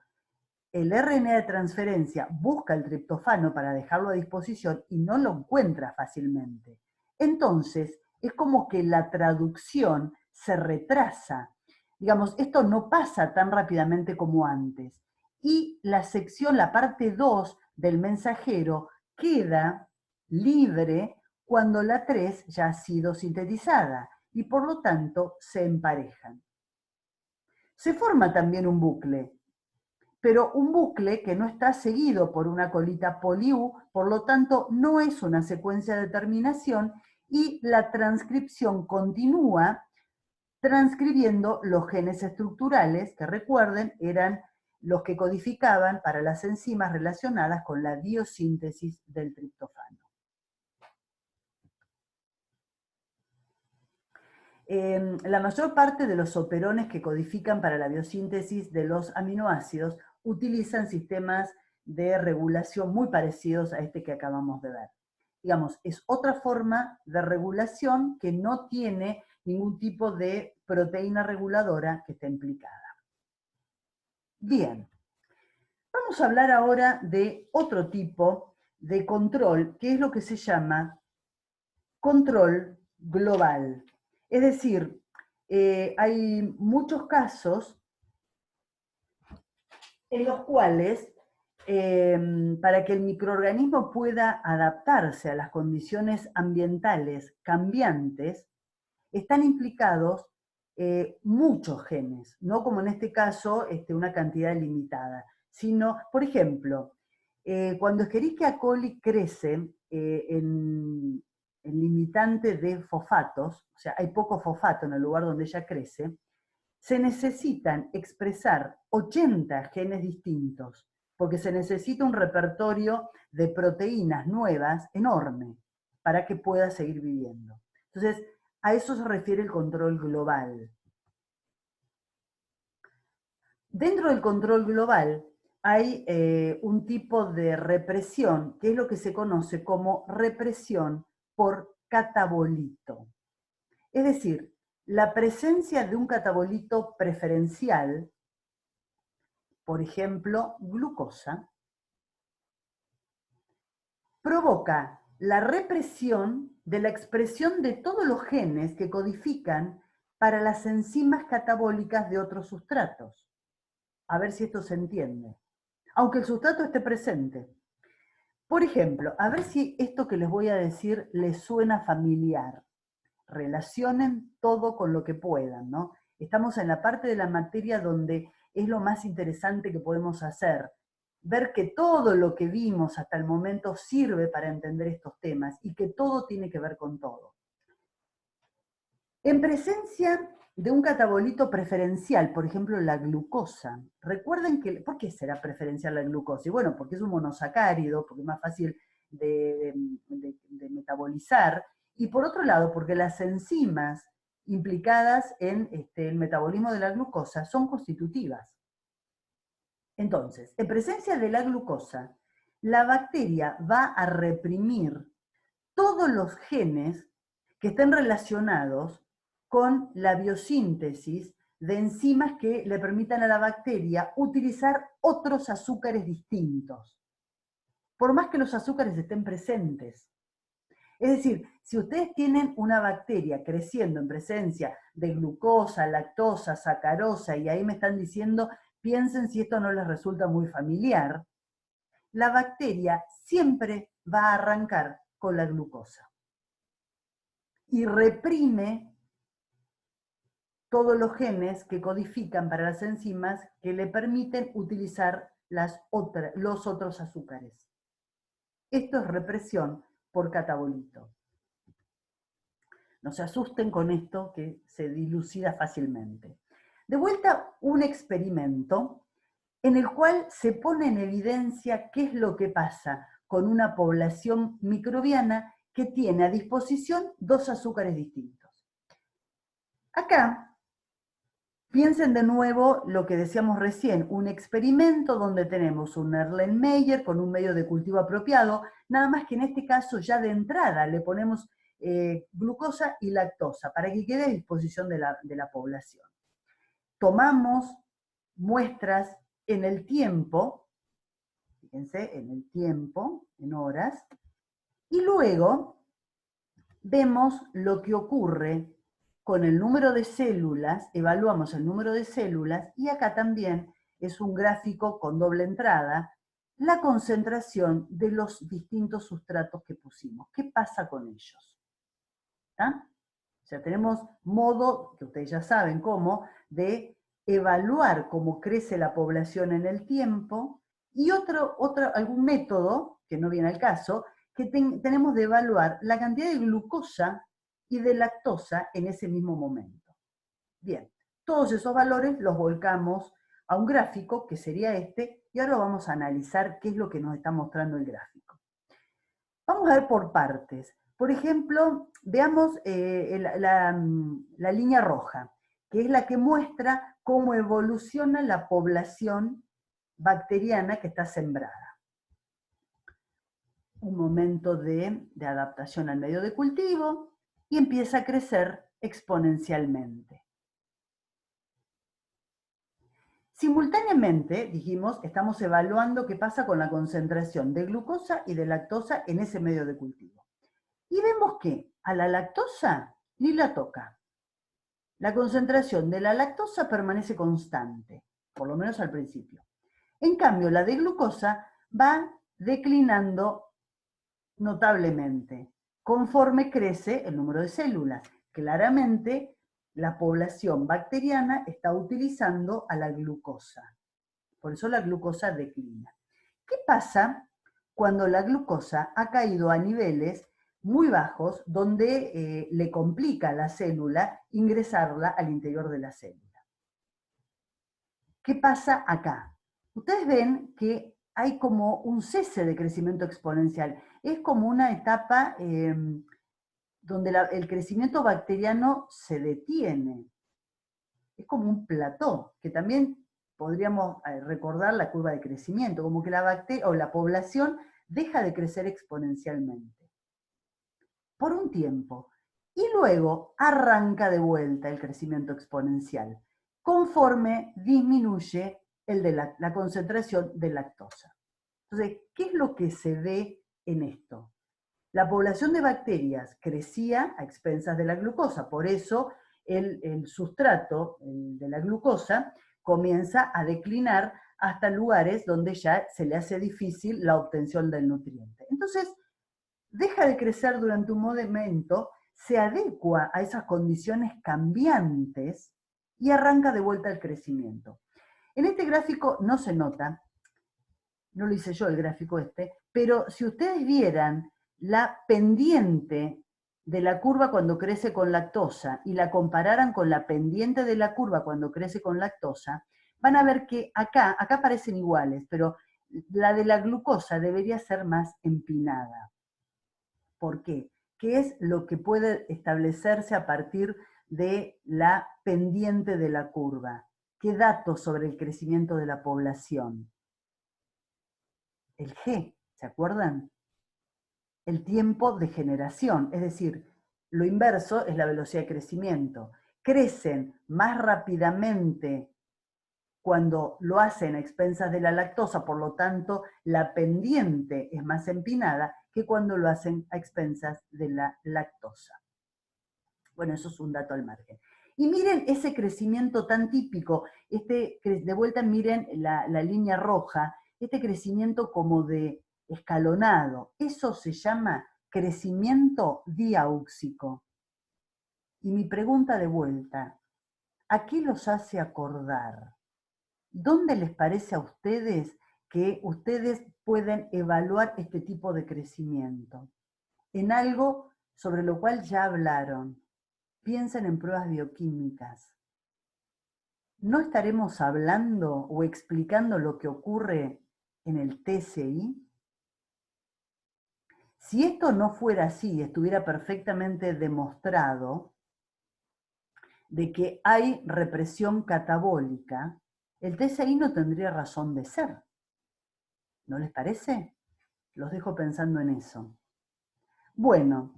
el RNA de transferencia busca el triptofano para dejarlo a disposición y no lo encuentra fácilmente. Entonces, es como que la traducción se retrasa. Digamos, esto no pasa tan rápidamente como antes. Y la sección, la parte 2 del mensajero, queda libre cuando la 3 ya ha sido sintetizada y por lo tanto se emparejan. Se forma también un bucle, pero un bucle que no está seguido por una colita poli-U, por lo tanto no es una secuencia de terminación y la transcripción continúa transcribiendo los genes estructurales, que recuerden eran los que codificaban para las enzimas relacionadas con la biosíntesis del triptofano. La mayor parte de los operones que codifican para la biosíntesis de los aminoácidos utilizan sistemas de regulación muy parecidos a este que acabamos de ver. Digamos, es otra forma de regulación que no tiene ningún tipo de proteína reguladora que esté implicada. Bien, vamos a hablar ahora de otro tipo de control, que es lo que se llama control global. Es decir, hay muchos casos en los cuales, para que el microorganismo pueda adaptarse a las condiciones ambientales cambiantes, están implicados muchos genes, no como en este caso una cantidad limitada, sino, por ejemplo, cuando Escherichia coli crece en limitante de fosfatos, o sea, hay poco fosfato en el lugar donde ella crece, se necesitan expresar 80 genes distintos, porque se necesita un repertorio de proteínas nuevas enorme para que pueda seguir viviendo. Entonces, a eso se refiere el control global. Dentro del control global hay un tipo de represión, que es lo que se conoce como represión por catabolito. Es decir, la presencia de un catabolito preferencial, por ejemplo, glucosa, provoca la represión de la expresión de todos los genes que codifican para las enzimas catabólicas de otros sustratos. A ver si esto se entiende. Aunque el sustrato esté presente. Por ejemplo, a ver si esto que les voy a decir les suena familiar. Relacionen todo con lo que puedan, ¿no? Estamos en la parte de la materia donde es lo más interesante que podemos hacer. Ver que todo lo que vimos hasta el momento sirve para entender estos temas y que todo tiene que ver con todo. En presencia de un catabolito preferencial, por ejemplo la glucosa, recuerden que, ¿por qué será preferencial la glucosa? Y bueno, porque es un monosacárido, porque es más fácil de metabolizar, y por otro lado, porque las enzimas implicadas en el metabolismo de la glucosa son constitutivas. Entonces, en presencia de la glucosa, la bacteria va a reprimir todos los genes que estén relacionados con la biosíntesis de enzimas que le permitan a la bacteria utilizar otros azúcares distintos, por más que los azúcares estén presentes. Es decir, si ustedes tienen una bacteria creciendo en presencia de glucosa, lactosa, sacarosa, y ahí me están diciendo, piensen si esto no les resulta muy familiar, la bacteria siempre va a arrancar con la glucosa y reprime todos los genes que codifican para las enzimas que le permiten utilizar los otros azúcares. Esto es represión por catabolito. No se asusten con esto que se dilucida fácilmente. De vuelta, un experimento en el cual se pone en evidencia qué es lo que pasa con una población microbiana que tiene a disposición dos azúcares distintos. Acá, piensen de nuevo lo que decíamos recién, un experimento donde tenemos un Erlenmeyer con un medio de cultivo apropiado, nada más que en este caso ya de entrada le ponemos glucosa y lactosa para que quede a disposición de la población. Tomamos muestras en el tiempo fíjense, en el tiempo, en horas, y luego vemos lo que ocurre con el número de células, evaluamos el número de células, y acá también es un gráfico con doble entrada, la concentración de los distintos sustratos que pusimos. ¿Qué pasa con ellos? ¿Está? O sea, tenemos modo, que ustedes ya saben cómo, de evaluar cómo crece la población en el tiempo, y algún método, que no viene al caso, que tenemos de evaluar la cantidad de glucosa y de lactosa en ese mismo momento. Bien, todos esos valores los volcamos a un gráfico, que sería este, y ahora vamos a analizar qué es lo que nos está mostrando el gráfico. Vamos a ver por partes. Por ejemplo, veamos la línea roja, que es la que muestra cómo evoluciona la población bacteriana que está sembrada. Un momento de adaptación al medio de cultivo y empieza a crecer exponencialmente. Simultáneamente, dijimos, estamos evaluando qué pasa con la concentración de glucosa y de lactosa en ese medio de cultivo. Y vemos que a la lactosa ni la toca. La concentración de la lactosa permanece constante, por lo menos al principio. En cambio, la de glucosa va declinando notablemente conforme crece el número de células. Claramente, la población bacteriana está utilizando a la glucosa. Por eso la glucosa declina. ¿Qué pasa cuando la glucosa ha caído a niveles muy bajos, donde le complica a la célula ingresarla al interior de la célula? ¿Qué pasa acá? Ustedes ven que hay como un cese de crecimiento exponencial. Es como una etapa donde el crecimiento bacteriano se detiene. Es como un plató, que también podríamos recordar la curva de crecimiento, como que la bacteria o la población deja de crecer exponencialmente por un tiempo, y luego arranca de vuelta el crecimiento exponencial, conforme disminuye la concentración de lactosa. Entonces, ¿qué es lo que se ve en esto? La población de bacterias crecía a expensas de la glucosa, por eso el sustrato de la glucosa comienza a declinar hasta lugares donde ya se le hace difícil la obtención del nutriente. Entonces, deja de crecer durante un momento, se adecua a esas condiciones cambiantes y arranca de vuelta el crecimiento. En este gráfico no se nota, no lo hice yo el gráfico pero si ustedes vieran la pendiente de la curva cuando crece con lactosa y la compararan con la pendiente de la curva cuando crece con lactosa, van a ver que acá parecen iguales, pero la de la glucosa debería ser más empinada. ¿Por qué? ¿Qué es lo que puede establecerse a partir de la pendiente de la curva? ¿Qué datos sobre el crecimiento de la población? El G, ¿se acuerdan? El tiempo de generación, es decir, lo inverso es la velocidad de crecimiento. Crecen más rápidamente cuando lo hacen a expensas de la lactosa, por lo tanto la pendiente es más empinada que cuando lo hacen a expensas de la lactosa. Bueno, eso es un dato al margen. Y miren ese crecimiento tan típico, de vuelta miren la línea roja, este crecimiento como de escalonado, eso se llama crecimiento diauxico. Y mi pregunta de vuelta, ¿a qué los hace acordar? ¿Dónde les parece a ustedes que ustedes pueden evaluar este tipo de crecimiento? En algo sobre lo cual ya hablaron. Piensen en pruebas bioquímicas. ¿No estaremos hablando o explicando lo que ocurre en el TCI? Si esto no fuera así, estuviera perfectamente demostrado de que hay represión catabólica, el TCI no tendría razón de ser. ¿No les parece? Los dejo pensando en eso. Bueno,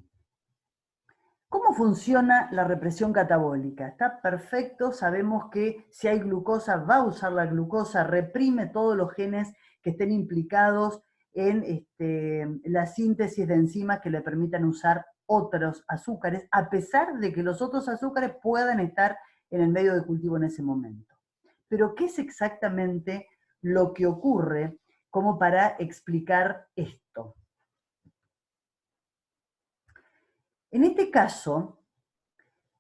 ¿cómo funciona la represión catabólica? Está perfecto, sabemos que si hay glucosa, va a usar la glucosa, reprime todos los genes que estén implicados en la síntesis de enzimas que le permitan usar otros azúcares, a pesar de que los otros azúcares puedan estar en el medio de cultivo en ese momento. Pero, ¿qué es exactamente lo que ocurre como para explicar esto? En este caso,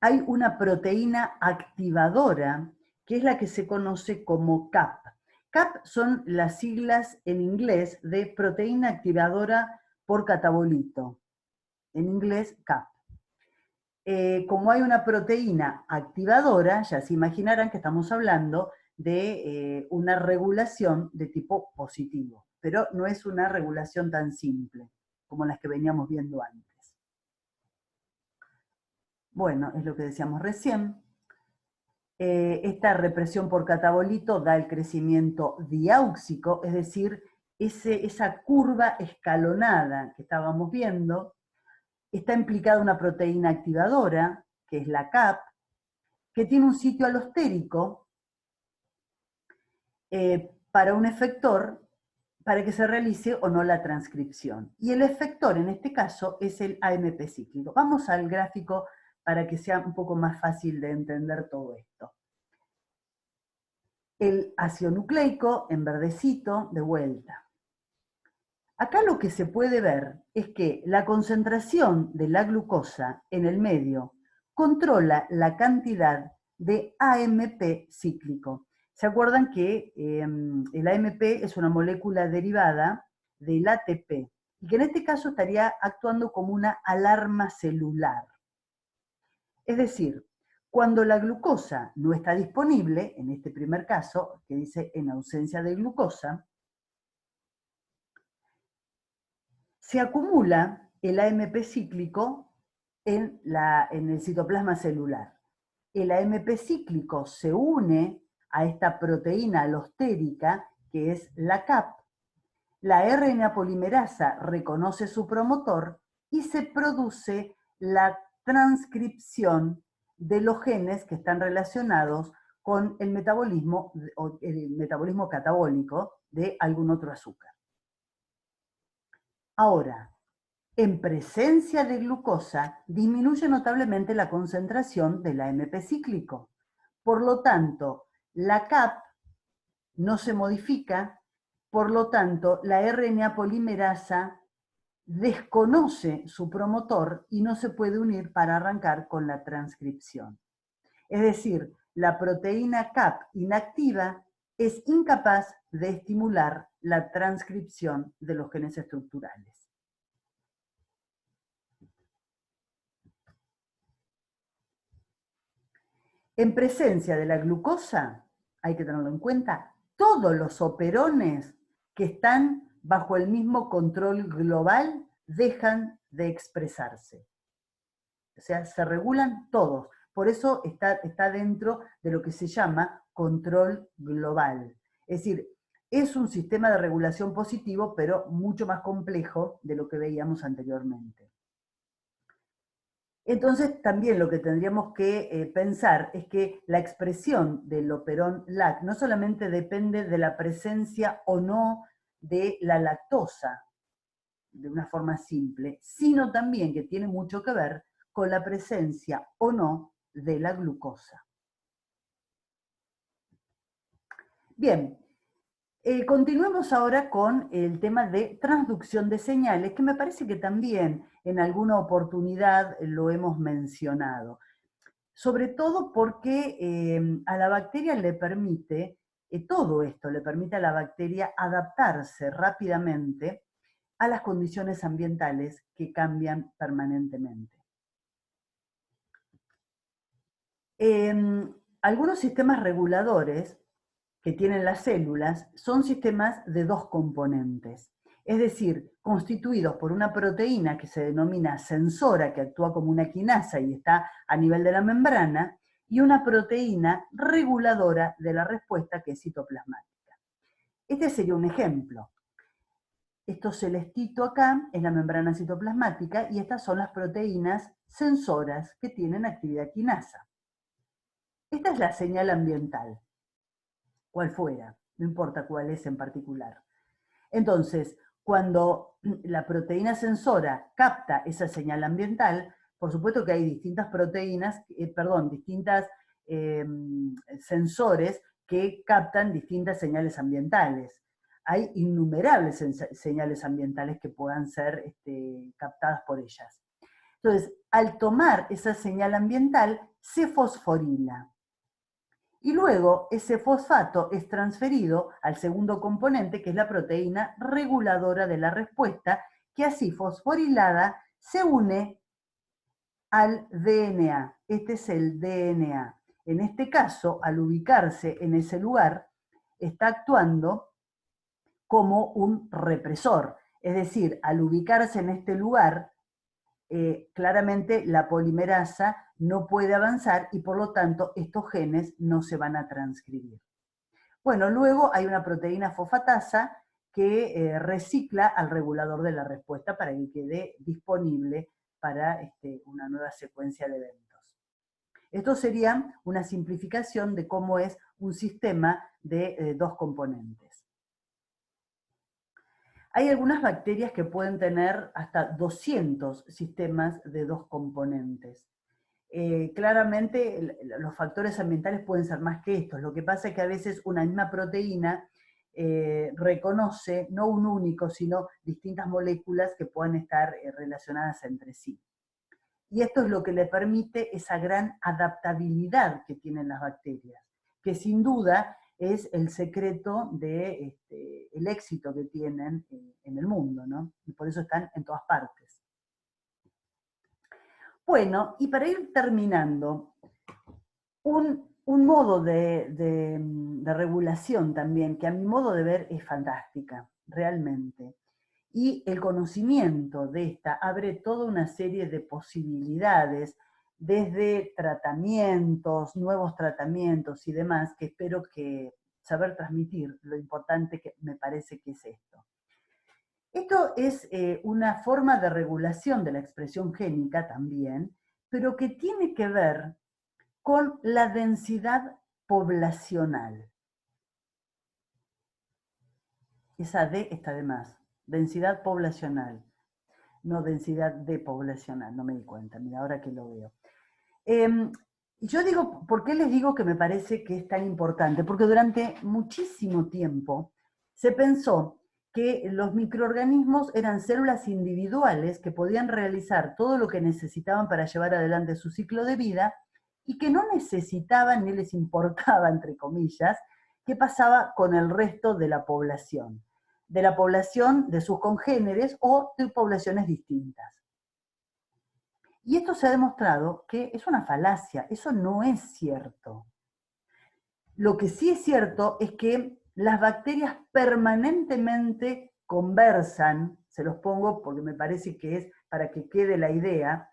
hay una proteína activadora que es la que se conoce como CAP. CAP son las siglas en inglés de proteína activadora por catabolito. En inglés, CAP. Como hay una proteína activadora, ya se imaginarán que estamos hablando de una regulación de tipo positivo, pero no es una regulación tan simple como las que veníamos viendo antes. Bueno, es lo que decíamos recién. Esta represión por catabolito da el crecimiento diáuxico, es decir, esa curva escalonada que estábamos viendo. Está implicada una proteína activadora, que es la CAP, que tiene un sitio alostérico para un efector para que se realice o no la transcripción. Y el efector en este caso es el AMP cíclico. Vamos al gráfico para que sea un poco más fácil de entender todo esto. El ácido nucleico en verdecito de vuelta. Acá lo que se puede ver es que la concentración de la glucosa en el medio controla la cantidad de AMP cíclico. ¿Se acuerdan que el AMP es una molécula derivada del ATP y que en este caso estaría actuando como una alarma celular? Es decir, cuando la glucosa no está disponible, en este primer caso, que dice en ausencia de glucosa, se acumula el AMP cíclico en el citoplasma celular. El AMP cíclico se une a esta proteína alostérica, que es la CAP. La RNA polimerasa reconoce su promotor y se produce la transcripción de los genes que están relacionados con el metabolismo catabólico de algún otro azúcar. Ahora, en presencia de glucosa, disminuye notablemente la concentración del AMP cíclico. Por lo tanto, la CAP no se modifica, por lo tanto, la RNA polimerasa desconoce su promotor y no se puede unir para arrancar con la transcripción. Es decir, la proteína CAP inactiva es incapaz de estimular la transcripción de los genes estructurales. En presencia de la glucosa, hay que tenerlo en cuenta, todos los operones que están bajo el mismo control global dejan de expresarse. O sea, se regulan todos. Por eso está dentro de lo que se llama control global. Es decir, es un sistema de regulación positivo, pero mucho más complejo de lo que veíamos anteriormente. Entonces, también lo que tendríamos que pensar es que la expresión del operón LAC no solamente depende de la presencia o no de la lactosa, de una forma simple, sino también que tiene mucho que ver con la presencia o no de la glucosa. Bien, continuemos ahora con el tema de transducción de señales, que me parece que también en alguna oportunidad lo hemos mencionado. Sobre todo porque a la bacteria le permite, todo esto le permite a la bacteria adaptarse rápidamente a las condiciones ambientales que cambian permanentemente. Algunos sistemas reguladores que tienen las células son sistemas de dos componentes, es decir, constituidos por una proteína que se denomina sensora, que actúa como una quinasa y está a nivel de la membrana, y una proteína reguladora de la respuesta que es citoplasmática. Este sería un ejemplo. Esto celestito acá es la membrana citoplasmática y estas son las proteínas sensoras que tienen actividad quinasa. Esta es la señal ambiental, cual fuera, no importa cuál es en particular. Entonces, cuando la proteína sensora capta esa señal ambiental, por supuesto que hay distintas proteínas, distintas sensores que captan distintas señales ambientales. Hay innumerables señales ambientales que puedan ser captadas por ellas. Entonces, al tomar esa señal ambiental, se fosforila. Y luego ese fosfato es transferido al segundo componente, que es la proteína reguladora de la respuesta, que así fosforilada se une al DNA. Este es el DNA. En este caso, al ubicarse en ese lugar, está actuando como un represor. Es decir, al ubicarse en este lugar, claramente la polimerasa no puede avanzar y por lo tanto estos genes no se van a transcribir. Bueno, luego hay una proteína fosfatasa que recicla al regulador de la respuesta para que quede disponible para una nueva secuencia de eventos. Esto sería una simplificación de cómo es un sistema de dos componentes. Hay algunas bacterias que pueden tener hasta 200 sistemas de dos componentes. Claramente los factores ambientales pueden ser más que estos. Lo que pasa es que a veces una misma proteína reconoce no un único, sino distintas moléculas que puedan estar relacionadas entre sí. Y esto es lo que le permite esa gran adaptabilidad que tienen las bacterias, que sin duda es el secreto del éxito que tienen en el mundo, ¿no? Y por eso están en todas partes. Bueno, y para ir terminando, un modo de regulación también, que a mi modo de ver es fantástica, realmente. Y el conocimiento de esta abre toda una serie de posibilidades, desde tratamientos, nuevos tratamientos y demás, que espero que saber transmitir lo importante que me parece que es esto. Esto es una forma de regulación de la expresión génica también, pero que tiene que ver con la densidad poblacional. Esa D está de más. Densidad poblacional, no densidad depoblacional, no me di cuenta, mira, ahora que lo veo. Yo digo, ¿por qué les digo que me parece que es tan importante? Porque durante muchísimo tiempo se pensó que los microorganismos eran células individuales que podían realizar todo lo que necesitaban para llevar adelante su ciclo de vida y que no necesitaban ni les importaba, entre comillas, qué pasaba con el resto de la población de sus congéneres o de poblaciones distintas. Y esto se ha demostrado que es una falacia, eso no es cierto. Lo que sí es cierto es que las bacterias permanentemente conversan, se los pongo porque me parece que es para que quede la idea,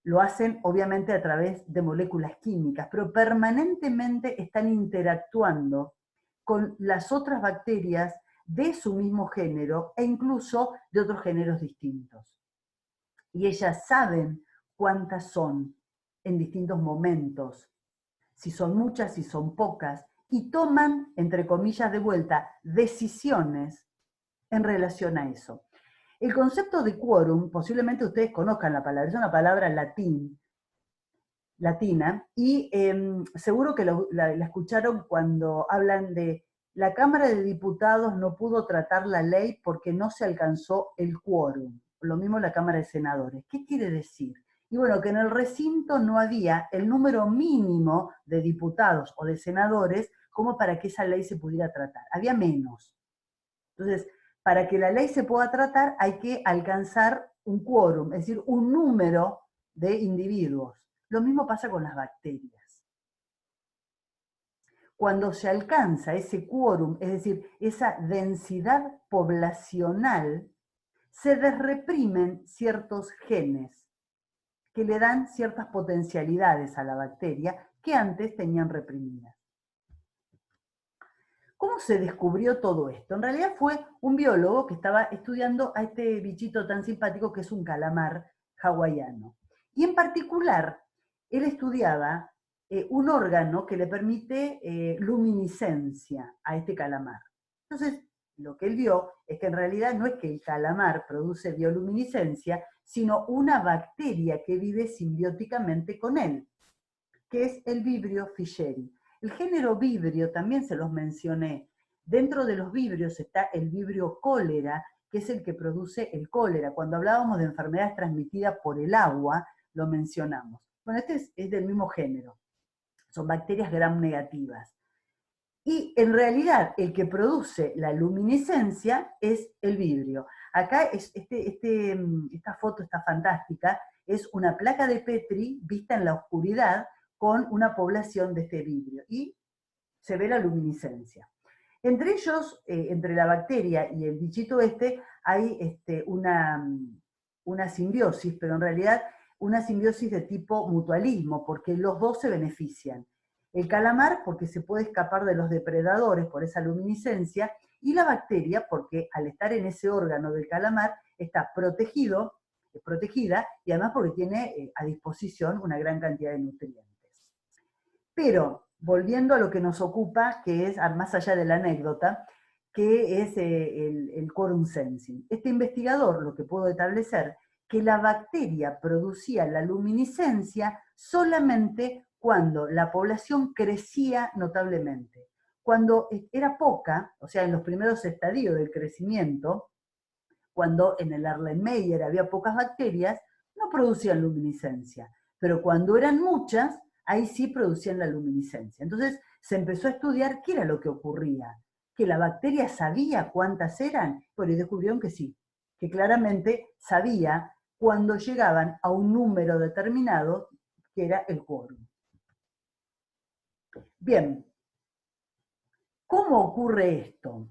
lo hacen obviamente a través de moléculas químicas, pero permanentemente están interactuando con las otras bacterias de su mismo género e incluso de otros géneros distintos. Y ellas saben cuántas son en distintos momentos, si son muchas, si son pocas, y toman, entre comillas de vuelta, decisiones en relación a eso. El concepto de quórum, posiblemente ustedes conozcan la palabra, es una palabra latina, y seguro que la escucharon cuando hablan de la Cámara de Diputados no pudo tratar la ley porque no se alcanzó el quórum. Lo mismo la Cámara de Senadores. ¿Qué quiere decir? Y bueno, que en el recinto no había el número mínimo de diputados o de senadores como para que esa ley se pudiera tratar. Había menos. Entonces, para que la ley se pueda tratar hay que alcanzar un quórum, es decir, un número de individuos. Lo mismo pasa con las bacterias. Cuando se alcanza ese quórum, es decir, esa densidad poblacional, se desreprimen ciertos genes que le dan ciertas potencialidades a la bacteria que antes tenían reprimidas. ¿Cómo se descubrió todo esto? En realidad fue un biólogo que estaba estudiando a este bichito tan simpático que es un calamar hawaiano. Y en particular, él estudiaba un órgano que le permite luminiscencia a este calamar. Entonces, lo que él vio es que en realidad no es que el calamar produce bioluminiscencia, sino una bacteria que vive simbióticamente con él, que es el Vibrio fischeri. El género Vibrio también se los mencioné. Dentro de los vibrios está el Vibrio cólera, que es el que produce el cólera. Cuando hablábamos de enfermedades transmitidas por el agua, lo mencionamos. Bueno, este es del mismo género. Son bacterias gram negativas. Y en realidad el que produce la luminiscencia es el Vibrio. Acá esta foto está fantástica, es una placa de Petri vista en la oscuridad con una población de este Vibrio, y se ve la luminiscencia. Entre ellos, entre la bacteria y el bichito hay una simbiosis, pero en realidad una simbiosis de tipo mutualismo, porque los dos se benefician. El calamar porque se puede escapar de los depredadores por esa luminiscencia, y la bacteria porque al estar en ese órgano del calamar está protegida, y además porque tiene a disposición una gran cantidad de nutrientes. Pero, volviendo a lo que nos ocupa, que es, más allá de la anécdota, que es el quorum sensing. Este investigador lo que pudo establecer que la bacteria producía la luminiscencia solamente cuando la población crecía notablemente. Cuando era poca, o sea, en los primeros estadios del crecimiento, cuando en el Erlenmeyer había pocas bacterias, no producían luminiscencia. Pero cuando eran muchas, ahí sí producían la luminiscencia. Entonces se empezó a estudiar qué era lo que ocurría. Que la bacteria sabía cuántas eran, bueno, y descubrieron que sí, que claramente sabía cuando llegaban a un número determinado, que era el quórum. Bien, ¿cómo ocurre esto?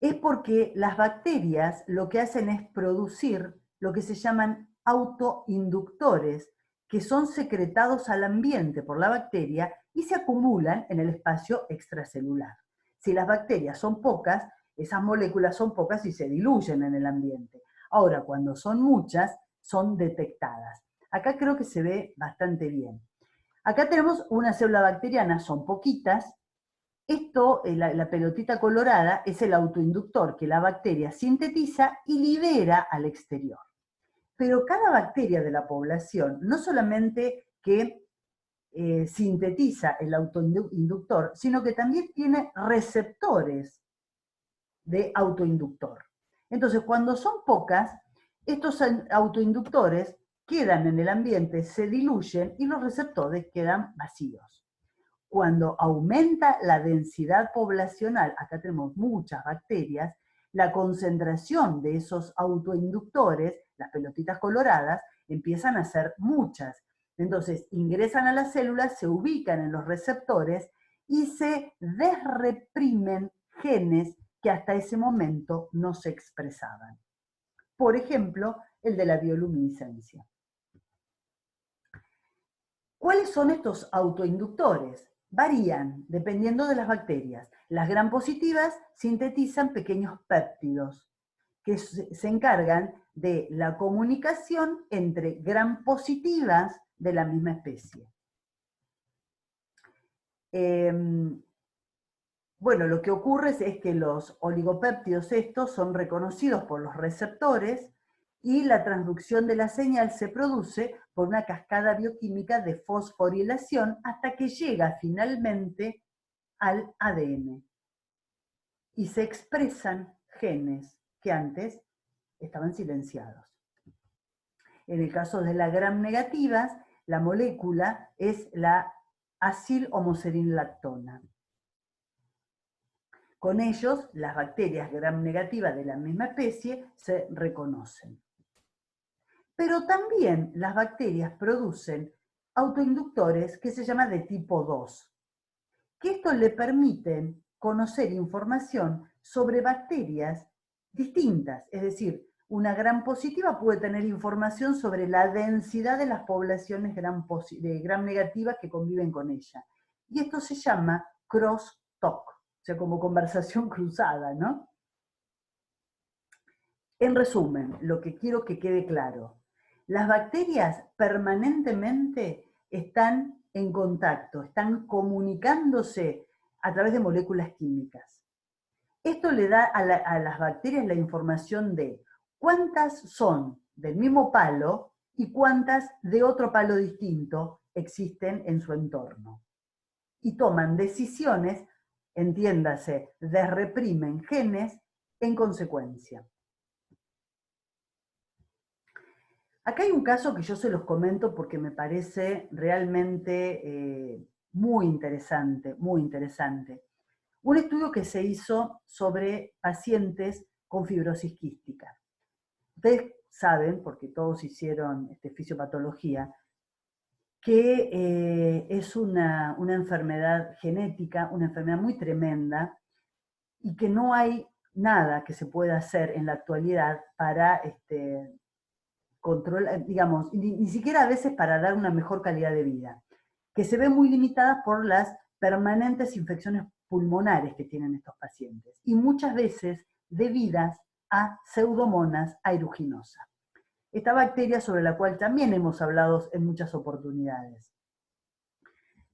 Es porque las bacterias lo que hacen es producir lo que se llaman autoinductores, que son secretados al ambiente por la bacteria y se acumulan en el espacio extracelular. Si las bacterias son pocas, esas moléculas son pocas y se diluyen en el ambiente. Ahora, cuando son muchas, son detectadas. Acá creo que se ve bastante bien. Acá tenemos una célula bacteriana, son poquitas. Esto, la pelotita colorada, es el autoinductor que la bacteria sintetiza y libera al exterior. Pero cada bacteria de la población, no solamente que sintetiza el autoinductor, sino que también tiene receptores de autoinductor. Entonces, cuando son pocas, estos autoinductores quedan en el ambiente, se diluyen y los receptores quedan vacíos. Cuando aumenta la densidad poblacional, acá tenemos muchas bacterias, la concentración de esos autoinductores, las pelotitas coloradas, empiezan a ser muchas. Entonces ingresan a las células, se ubican en los receptores y se desreprimen genes que hasta ese momento no se expresaban. Por ejemplo, el de la bioluminiscencia. ¿Cuáles son estos autoinductores? Varían dependiendo de las bacterias. Las gram positivas sintetizan pequeños péptidos que se encargan de la comunicación entre gram positivas de la misma especie. Bueno, lo que ocurre es que los oligopéptidos estos son reconocidos por los receptores y la transducción de la señal se produce por una cascada bioquímica de fosforilación hasta que llega finalmente al ADN. Y se expresan genes que antes estaban silenciados. En el caso de las gram negativas, la molécula es la acil-homoserin-lactona. Con ellos, las bacterias gram negativas de la misma especie se reconocen. Pero también las bacterias producen autoinductores que se llaman de tipo 2, que esto le permiten conocer información sobre bacterias distintas, es decir, una gram positiva puede tener información sobre la densidad de las poblaciones de gram negativas que conviven con ella. Y esto se llama crosstalk, o sea, como conversación cruzada, ¿no? En resumen, lo que quiero que quede claro, las bacterias permanentemente están en contacto, están comunicándose a través de moléculas químicas. Esto le da a las bacterias la información de cuántas son del mismo palo y cuántas de otro palo distinto existen en su entorno. Y toman decisiones, entiéndase, desreprimen genes en consecuencia. Acá hay un caso que yo se los comento porque me parece realmente muy interesante, muy interesante. Un estudio que se hizo sobre pacientes con fibrosis quística. Ustedes saben, porque todos hicieron fisiopatología, que es una enfermedad genética, una enfermedad muy tremenda, y que no hay nada que se pueda hacer en la actualidad para controlar, digamos, ni siquiera a veces para dar una mejor calidad de vida, que se ve muy limitada por las permanentes infecciones pulmonares que tienen estos pacientes, y muchas veces debidas a Pseudomonas aeruginosa. Esta bacteria sobre la cual también hemos hablado en muchas oportunidades.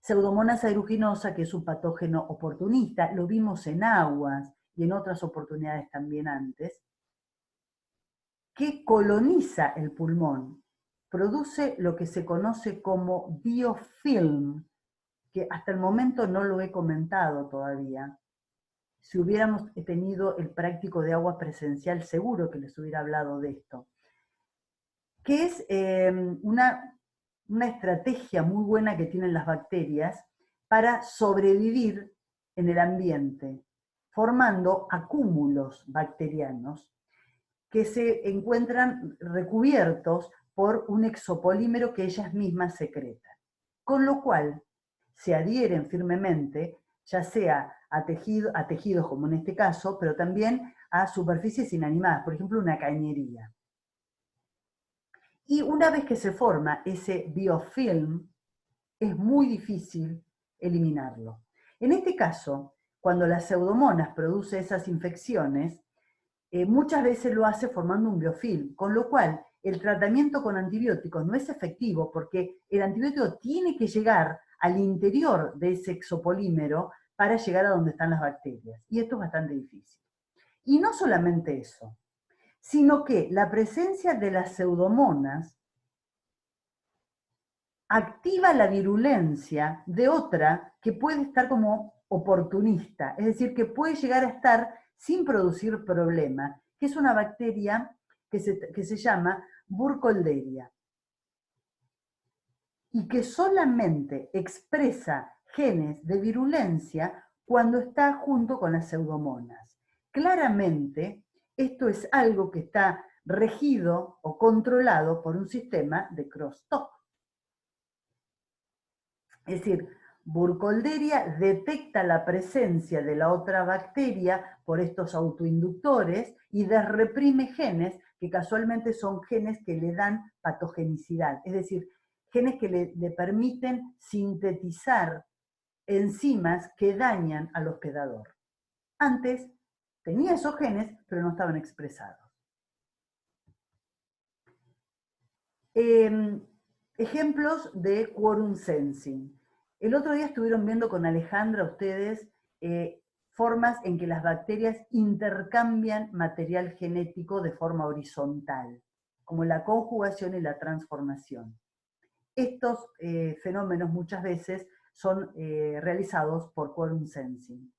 Pseudomonas aeruginosa, que es un patógeno oportunista, lo vimos en aguas y en otras oportunidades también antes, que coloniza el pulmón, produce lo que se conoce como biofilm, que hasta el momento no lo he comentado todavía. Si hubiéramos tenido el práctico de agua presencial, seguro que les hubiera hablado de esto, que es una estrategia muy buena que tienen las bacterias para sobrevivir en el ambiente, formando acúmulos bacterianos que se encuentran recubiertos por un exopolímero que ellas mismas secretan. Con lo cual se adhieren firmemente, ya sea a tejidos como en este caso, pero también a superficies inanimadas, por ejemplo una cañería. Y una vez que se forma ese biofilm, es muy difícil eliminarlo. En este caso, cuando la Pseudomonas produce esas infecciones, muchas veces lo hace formando un biofilm, con lo cual el tratamiento con antibióticos no es efectivo porque el antibiótico tiene que llegar al interior de ese exopolímero para llegar a donde están las bacterias. Y esto es bastante difícil. Y no solamente eso, sino que la presencia de las pseudomonas activa la virulencia de otra que puede estar como oportunista, es decir, que puede llegar a estar sin producir problema, que es una bacteria que se llama Burkholderia, y que solamente expresa genes de virulencia cuando está junto con las pseudomonas. Claramente, esto es algo que está regido o controlado por un sistema de crosstalk. Es decir, Burkholderia detecta la presencia de la otra bacteria por estos autoinductores y desreprime genes que casualmente son genes que le dan patogenicidad, es decir, genes que le permiten sintetizar enzimas que dañan al hospedador. Antes tenía esos genes, pero no estaban expresados. Ejemplos de quorum sensing. El otro día estuvieron viendo con Alejandra ustedes formas en que las bacterias intercambian material genético de forma horizontal, como la conjugación y la transformación. Estos fenómenos muchas veces son realizados por quorum sensing.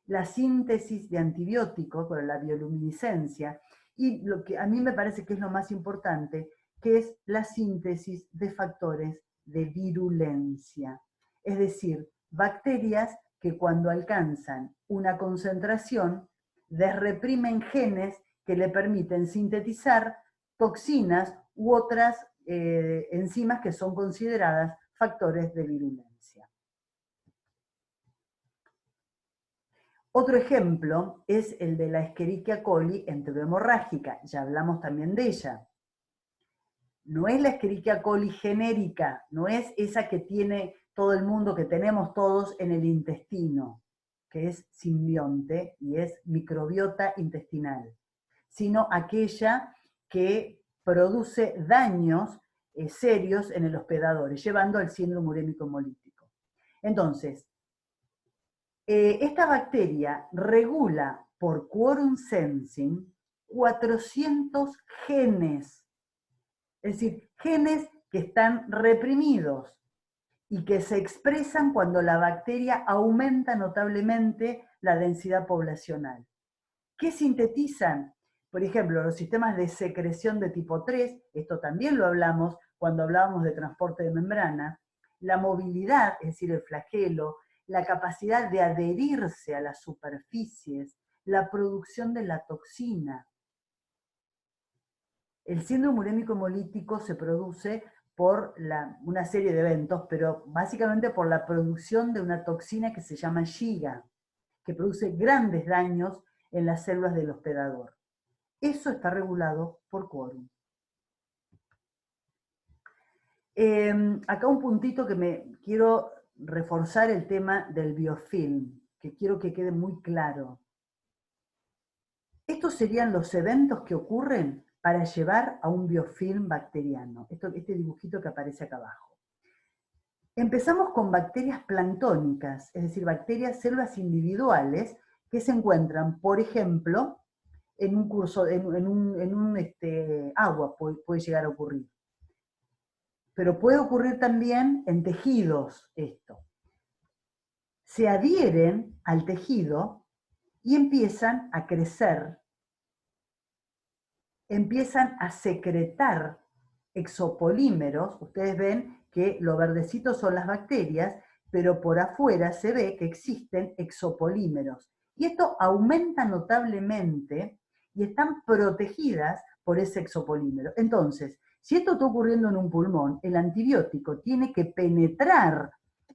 La síntesis de antibióticos, por la bioluminiscencia, y lo que a mí me parece que es lo más importante, que es la síntesis de factores de virulencia. Es decir, bacterias que cuando alcanzan una concentración desreprimen genes que le permiten sintetizar toxinas u otras enzimas que son consideradas factores de virulencia. Otro ejemplo es el de la Escherichia coli enterohemorrágica, ya hablamos también de ella. No es la Escherichia coli genérica, no es esa que tiene todo el mundo, que tenemos todos en el intestino, que es simbionte y es microbiota intestinal, sino aquella que produce daños serios en el hospedador, llevando al síndrome urémico hemolítico. Entonces, esta bacteria regula por quorum sensing 400 genes, es decir, genes que están reprimidos y que se expresan cuando la bacteria aumenta notablemente la densidad poblacional. ¿Qué sintetizan? Por ejemplo, los sistemas de secreción de tipo 3, esto también lo hablamos cuando hablábamos de transporte de membrana, la movilidad, es decir, el flagelo, la capacidad de adherirse a las superficies, la producción de la toxina. El síndrome urémico hemolítico se produce por una serie de eventos, pero básicamente por la producción de una toxina que se llama Shiga, que produce grandes daños en las células del hospedador. Eso está regulado por quórum. Acá un puntito que me quiero reforzar el tema del biofilm, que quiero que quede muy claro. Estos serían los eventos que ocurren para llevar a un biofilm bacteriano. Este dibujito que aparece acá abajo. Empezamos con bacterias planctónicas, es decir, bacterias, células individuales que se encuentran, por ejemplo, en un curso, agua puede llegar a ocurrir. Pero puede ocurrir también en tejidos esto. Se adhieren al tejido y empiezan a crecer, empiezan a secretar exopolímeros. Ustedes ven que lo verdecito son las bacterias, pero por afuera se ve que existen exopolímeros. Y esto aumenta notablemente y están protegidas por ese exopolímero. Entonces, si esto está ocurriendo en un pulmón, el antibiótico tiene que penetrar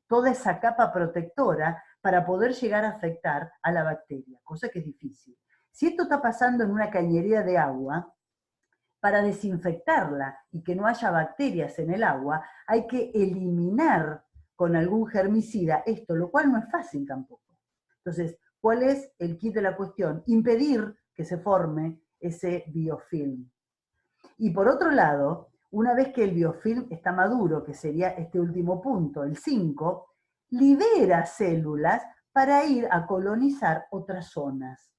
toda esa capa protectora para poder llegar a afectar a la bacteria, cosa que es difícil. Si esto está pasando en una cañería de agua, para desinfectarla y que no haya bacterias en el agua, hay que eliminar con algún germicida esto, lo cual no es fácil tampoco. Entonces, ¿cuál es el kit de la cuestión? Impedir que se forme ese biofilm. Y por otro lado, una vez que el biofilm está maduro, que sería este último punto, el 5, libera células para ir a colonizar otras zonas.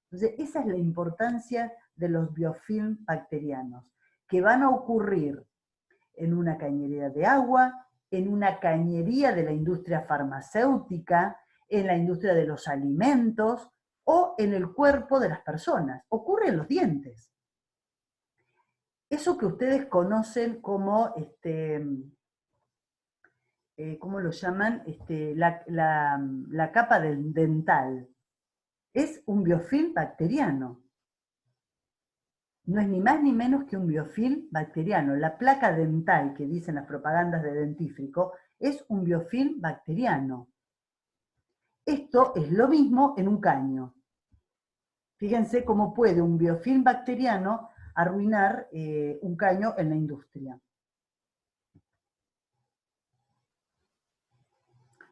Entonces, esa es la importancia de los biofilm bacterianos, que van a ocurrir en una cañería de agua, en una cañería de la industria farmacéutica, en la industria de los alimentos o en el cuerpo de las personas. Ocurre en los dientes. Eso que ustedes conocen como, ¿cómo lo llaman? La capa dental. Es un biofilm bacteriano. No es ni más ni menos que un biofilm bacteriano. La placa dental que dicen las propagandas de dentífrico es un biofilm bacteriano. Esto es lo mismo en un caño. Fíjense cómo puede un biofilm bacteriano arruinar un caño en la industria.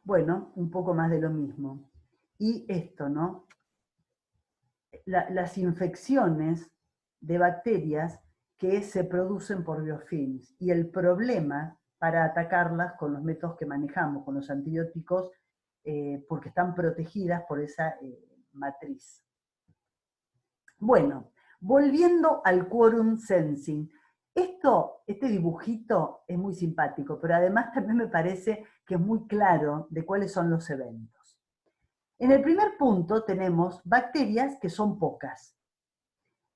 Bueno, un poco más de lo mismo. Y esto, ¿no? Las infecciones de bacterias que se producen por biofilms y el problema para atacarlas con los métodos que manejamos, con los antibióticos, porque están protegidas por esa matriz. Bueno, volviendo al quorum sensing, este dibujito es muy simpático, pero además también me parece que es muy claro de cuáles son los eventos. En el primer punto tenemos bacterias que son pocas.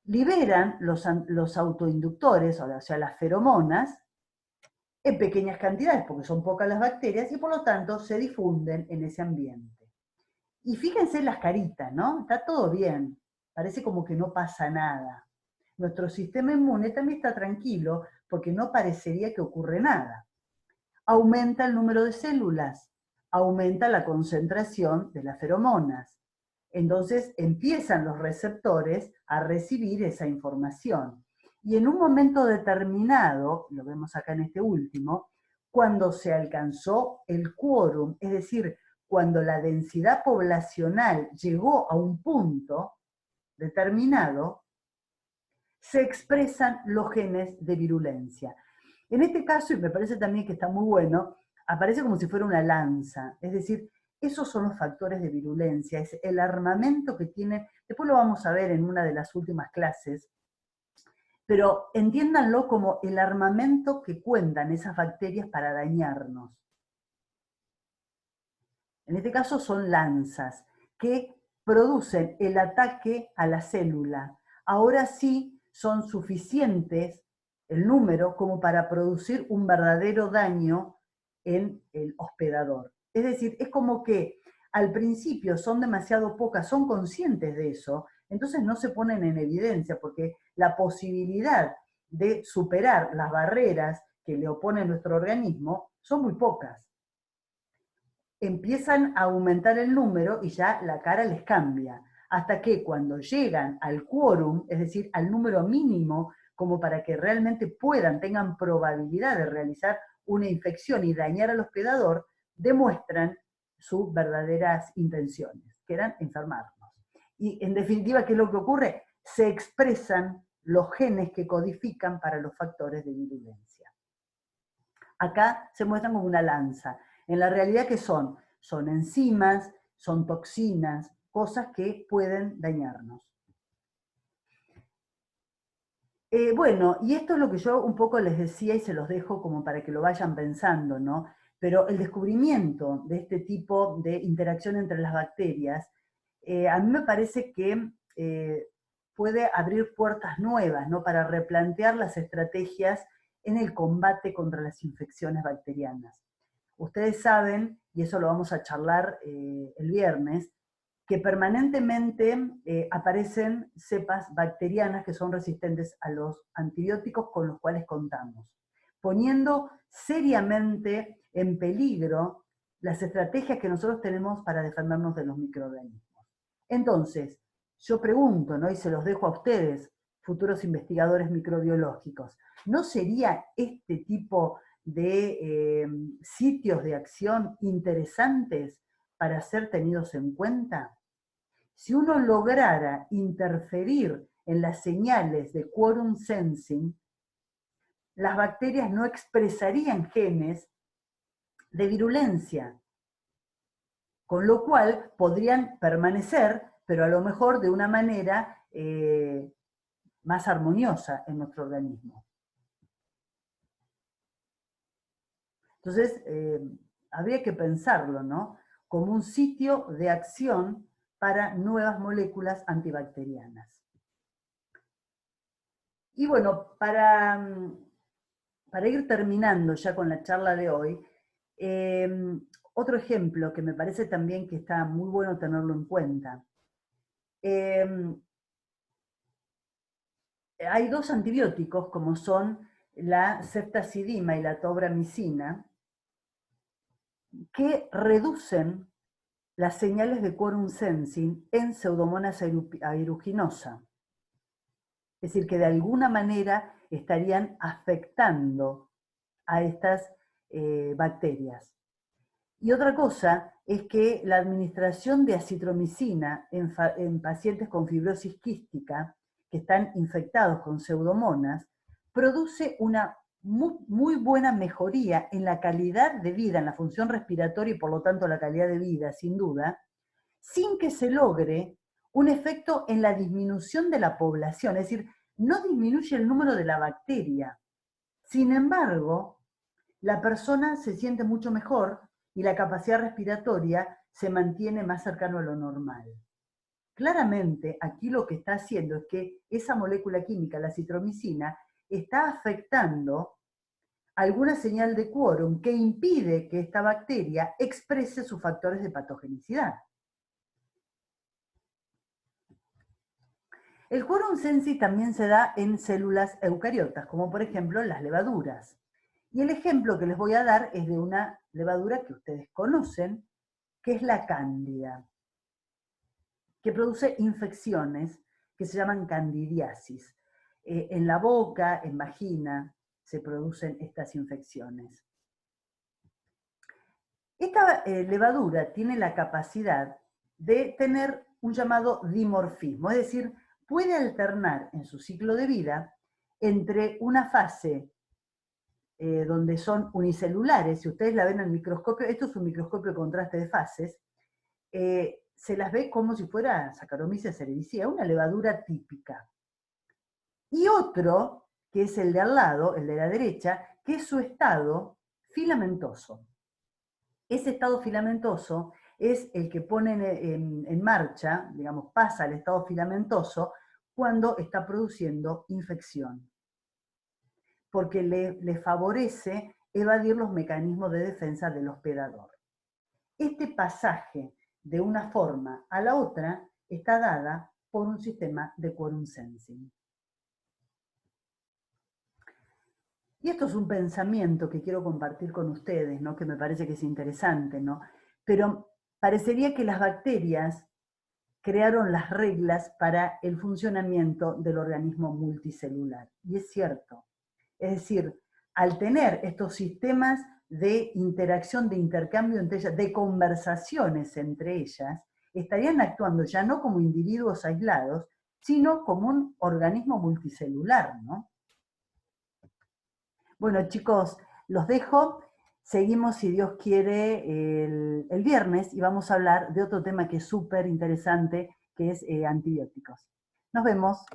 Liberan los autoinductores, o sea, las feromonas, en pequeñas cantidades, porque son pocas las bacterias, y por lo tanto se difunden en ese ambiente. Y fíjense las caritas, ¿no? Está todo bien, parece como que no pasa nada. Nuestro sistema inmune también está tranquilo, porque no parecería que ocurre nada. Aumenta el número de células, aumenta la concentración de las feromonas. Entonces empiezan los receptores a recibir esa información. Y en un momento determinado, lo vemos acá en este último, cuando se alcanzó el quórum, es decir, cuando la densidad poblacional llegó a un punto determinado, se expresan los genes de virulencia. En este caso, y me parece también que está muy bueno, aparece como si fuera una lanza, es decir, esos son los factores de virulencia, es el armamento que tienen, después lo vamos a ver en una de las últimas clases, pero entiéndanlo como el armamento que cuentan esas bacterias para dañarnos. En este caso son lanzas, que producen el ataque a la célula. Ahora sí son suficientes el número como para producir un verdadero daño en el hospedador. Es decir, es como que al principio son demasiado pocas, son conscientes de eso, entonces no se ponen en evidencia, porque la posibilidad de superar las barreras que le opone nuestro organismo son muy pocas. Empiezan a aumentar el número y ya la cara les cambia, hasta que cuando llegan al quórum, es decir, al número mínimo, como para que realmente tengan probabilidad de realizar una infección y dañar al hospedador, demuestran sus verdaderas intenciones, que eran enfermarnos. Y en definitiva, ¿qué es lo que ocurre? Se expresan los genes que codifican para los factores de virulencia. Acá se muestran como una lanza. En la realidad, ¿qué son? Son enzimas, son toxinas, cosas que pueden dañarnos. Bueno, y esto es lo que yo un poco les decía y se los dejo como para que lo vayan pensando, ¿no? Pero el descubrimiento de este tipo de interacción entre las bacterias, a mí me parece que puede abrir puertas nuevas, ¿no? Para replantear las estrategias en el combate contra las infecciones bacterianas. Ustedes saben, y eso lo vamos a charlar el viernes, que permanentemente aparecen cepas bacterianas que son resistentes a los antibióticos con los cuales contamos, poniendo seriamente en peligro las estrategias que nosotros tenemos para defendernos de los microorganismos. Entonces, yo pregunto, ¿no? Y se los dejo a ustedes, futuros investigadores microbiológicos, ¿no sería este tipo de sitios de acción interesantes para ser tenidos en cuenta? Si uno lograra interferir en las señales de quorum sensing, las bacterias no expresarían genes de virulencia, con lo cual podrían permanecer, pero a lo mejor de una manera más armoniosa en nuestro organismo. Entonces, habría que pensarlo, ¿no? Como un sitio de acción para nuevas moléculas antibacterianas. Y bueno, para ir terminando ya con la charla de hoy, otro ejemplo que me parece también que está muy bueno tenerlo en cuenta. Hay dos antibióticos, como son la ceftazidima y la tobramicina, que reducen las señales de quorum sensing en Pseudomonas aeruginosa. Es decir, que de alguna manera estarían afectando a estas bacterias. Y otra cosa es que la administración de acitromicina en pacientes con fibrosis quística que están infectados con pseudomonas produce una muy buena mejoría en la calidad de vida, en la función respiratoria y por lo tanto la calidad de vida, sin duda, sin que se logre un efecto en la disminución de la población, es decir, no disminuye el número de la bacteria. Sin embargo, la persona se siente mucho mejor y la capacidad respiratoria se mantiene más cercano a lo normal. Claramente, aquí lo que está haciendo es que esa molécula química, la citromicina, está afectando alguna señal de quórum que impide que esta bacteria exprese sus factores de patogenicidad. El quorum sensing también se da en células eucariotas, como por ejemplo las levaduras. Y el ejemplo que les voy a dar es de una levadura que ustedes conocen, que es la cándida, que produce infecciones que se llaman candidiasis. En la boca, en vagina, se producen estas infecciones. Esta levadura tiene la capacidad de tener un llamado dimorfismo, es decir, puede alternar en su ciclo de vida entre una fase donde son unicelulares, si ustedes la ven al microscopio, esto es un microscopio de contraste de fases, se las ve como si fuera Saccharomyces cerevisiae, una levadura típica. Y otro, que es el de al lado, el de la derecha, que es su estado filamentoso. Ese estado filamentoso es el que pone en marcha, digamos, pasa al estado filamentoso cuando está produciendo infección, porque le favorece evadir los mecanismos de defensa del hospedador. Este pasaje de una forma a la otra está dada por un sistema de quorum sensing. Y esto es un pensamiento que quiero compartir con ustedes, ¿no? Que me parece que es interesante, ¿no? Pero parecería que las bacterias crearon las reglas para el funcionamiento del organismo multicelular. Y es cierto. Es decir, al tener estos sistemas de interacción, de intercambio entre ellas, de conversaciones entre ellas, estarían actuando ya no como individuos aislados, sino como un organismo multicelular, ¿no? Bueno, chicos, los dejo. Seguimos, si Dios quiere, el viernes y vamos a hablar de otro tema que es súper interesante, que es antibióticos. Nos vemos.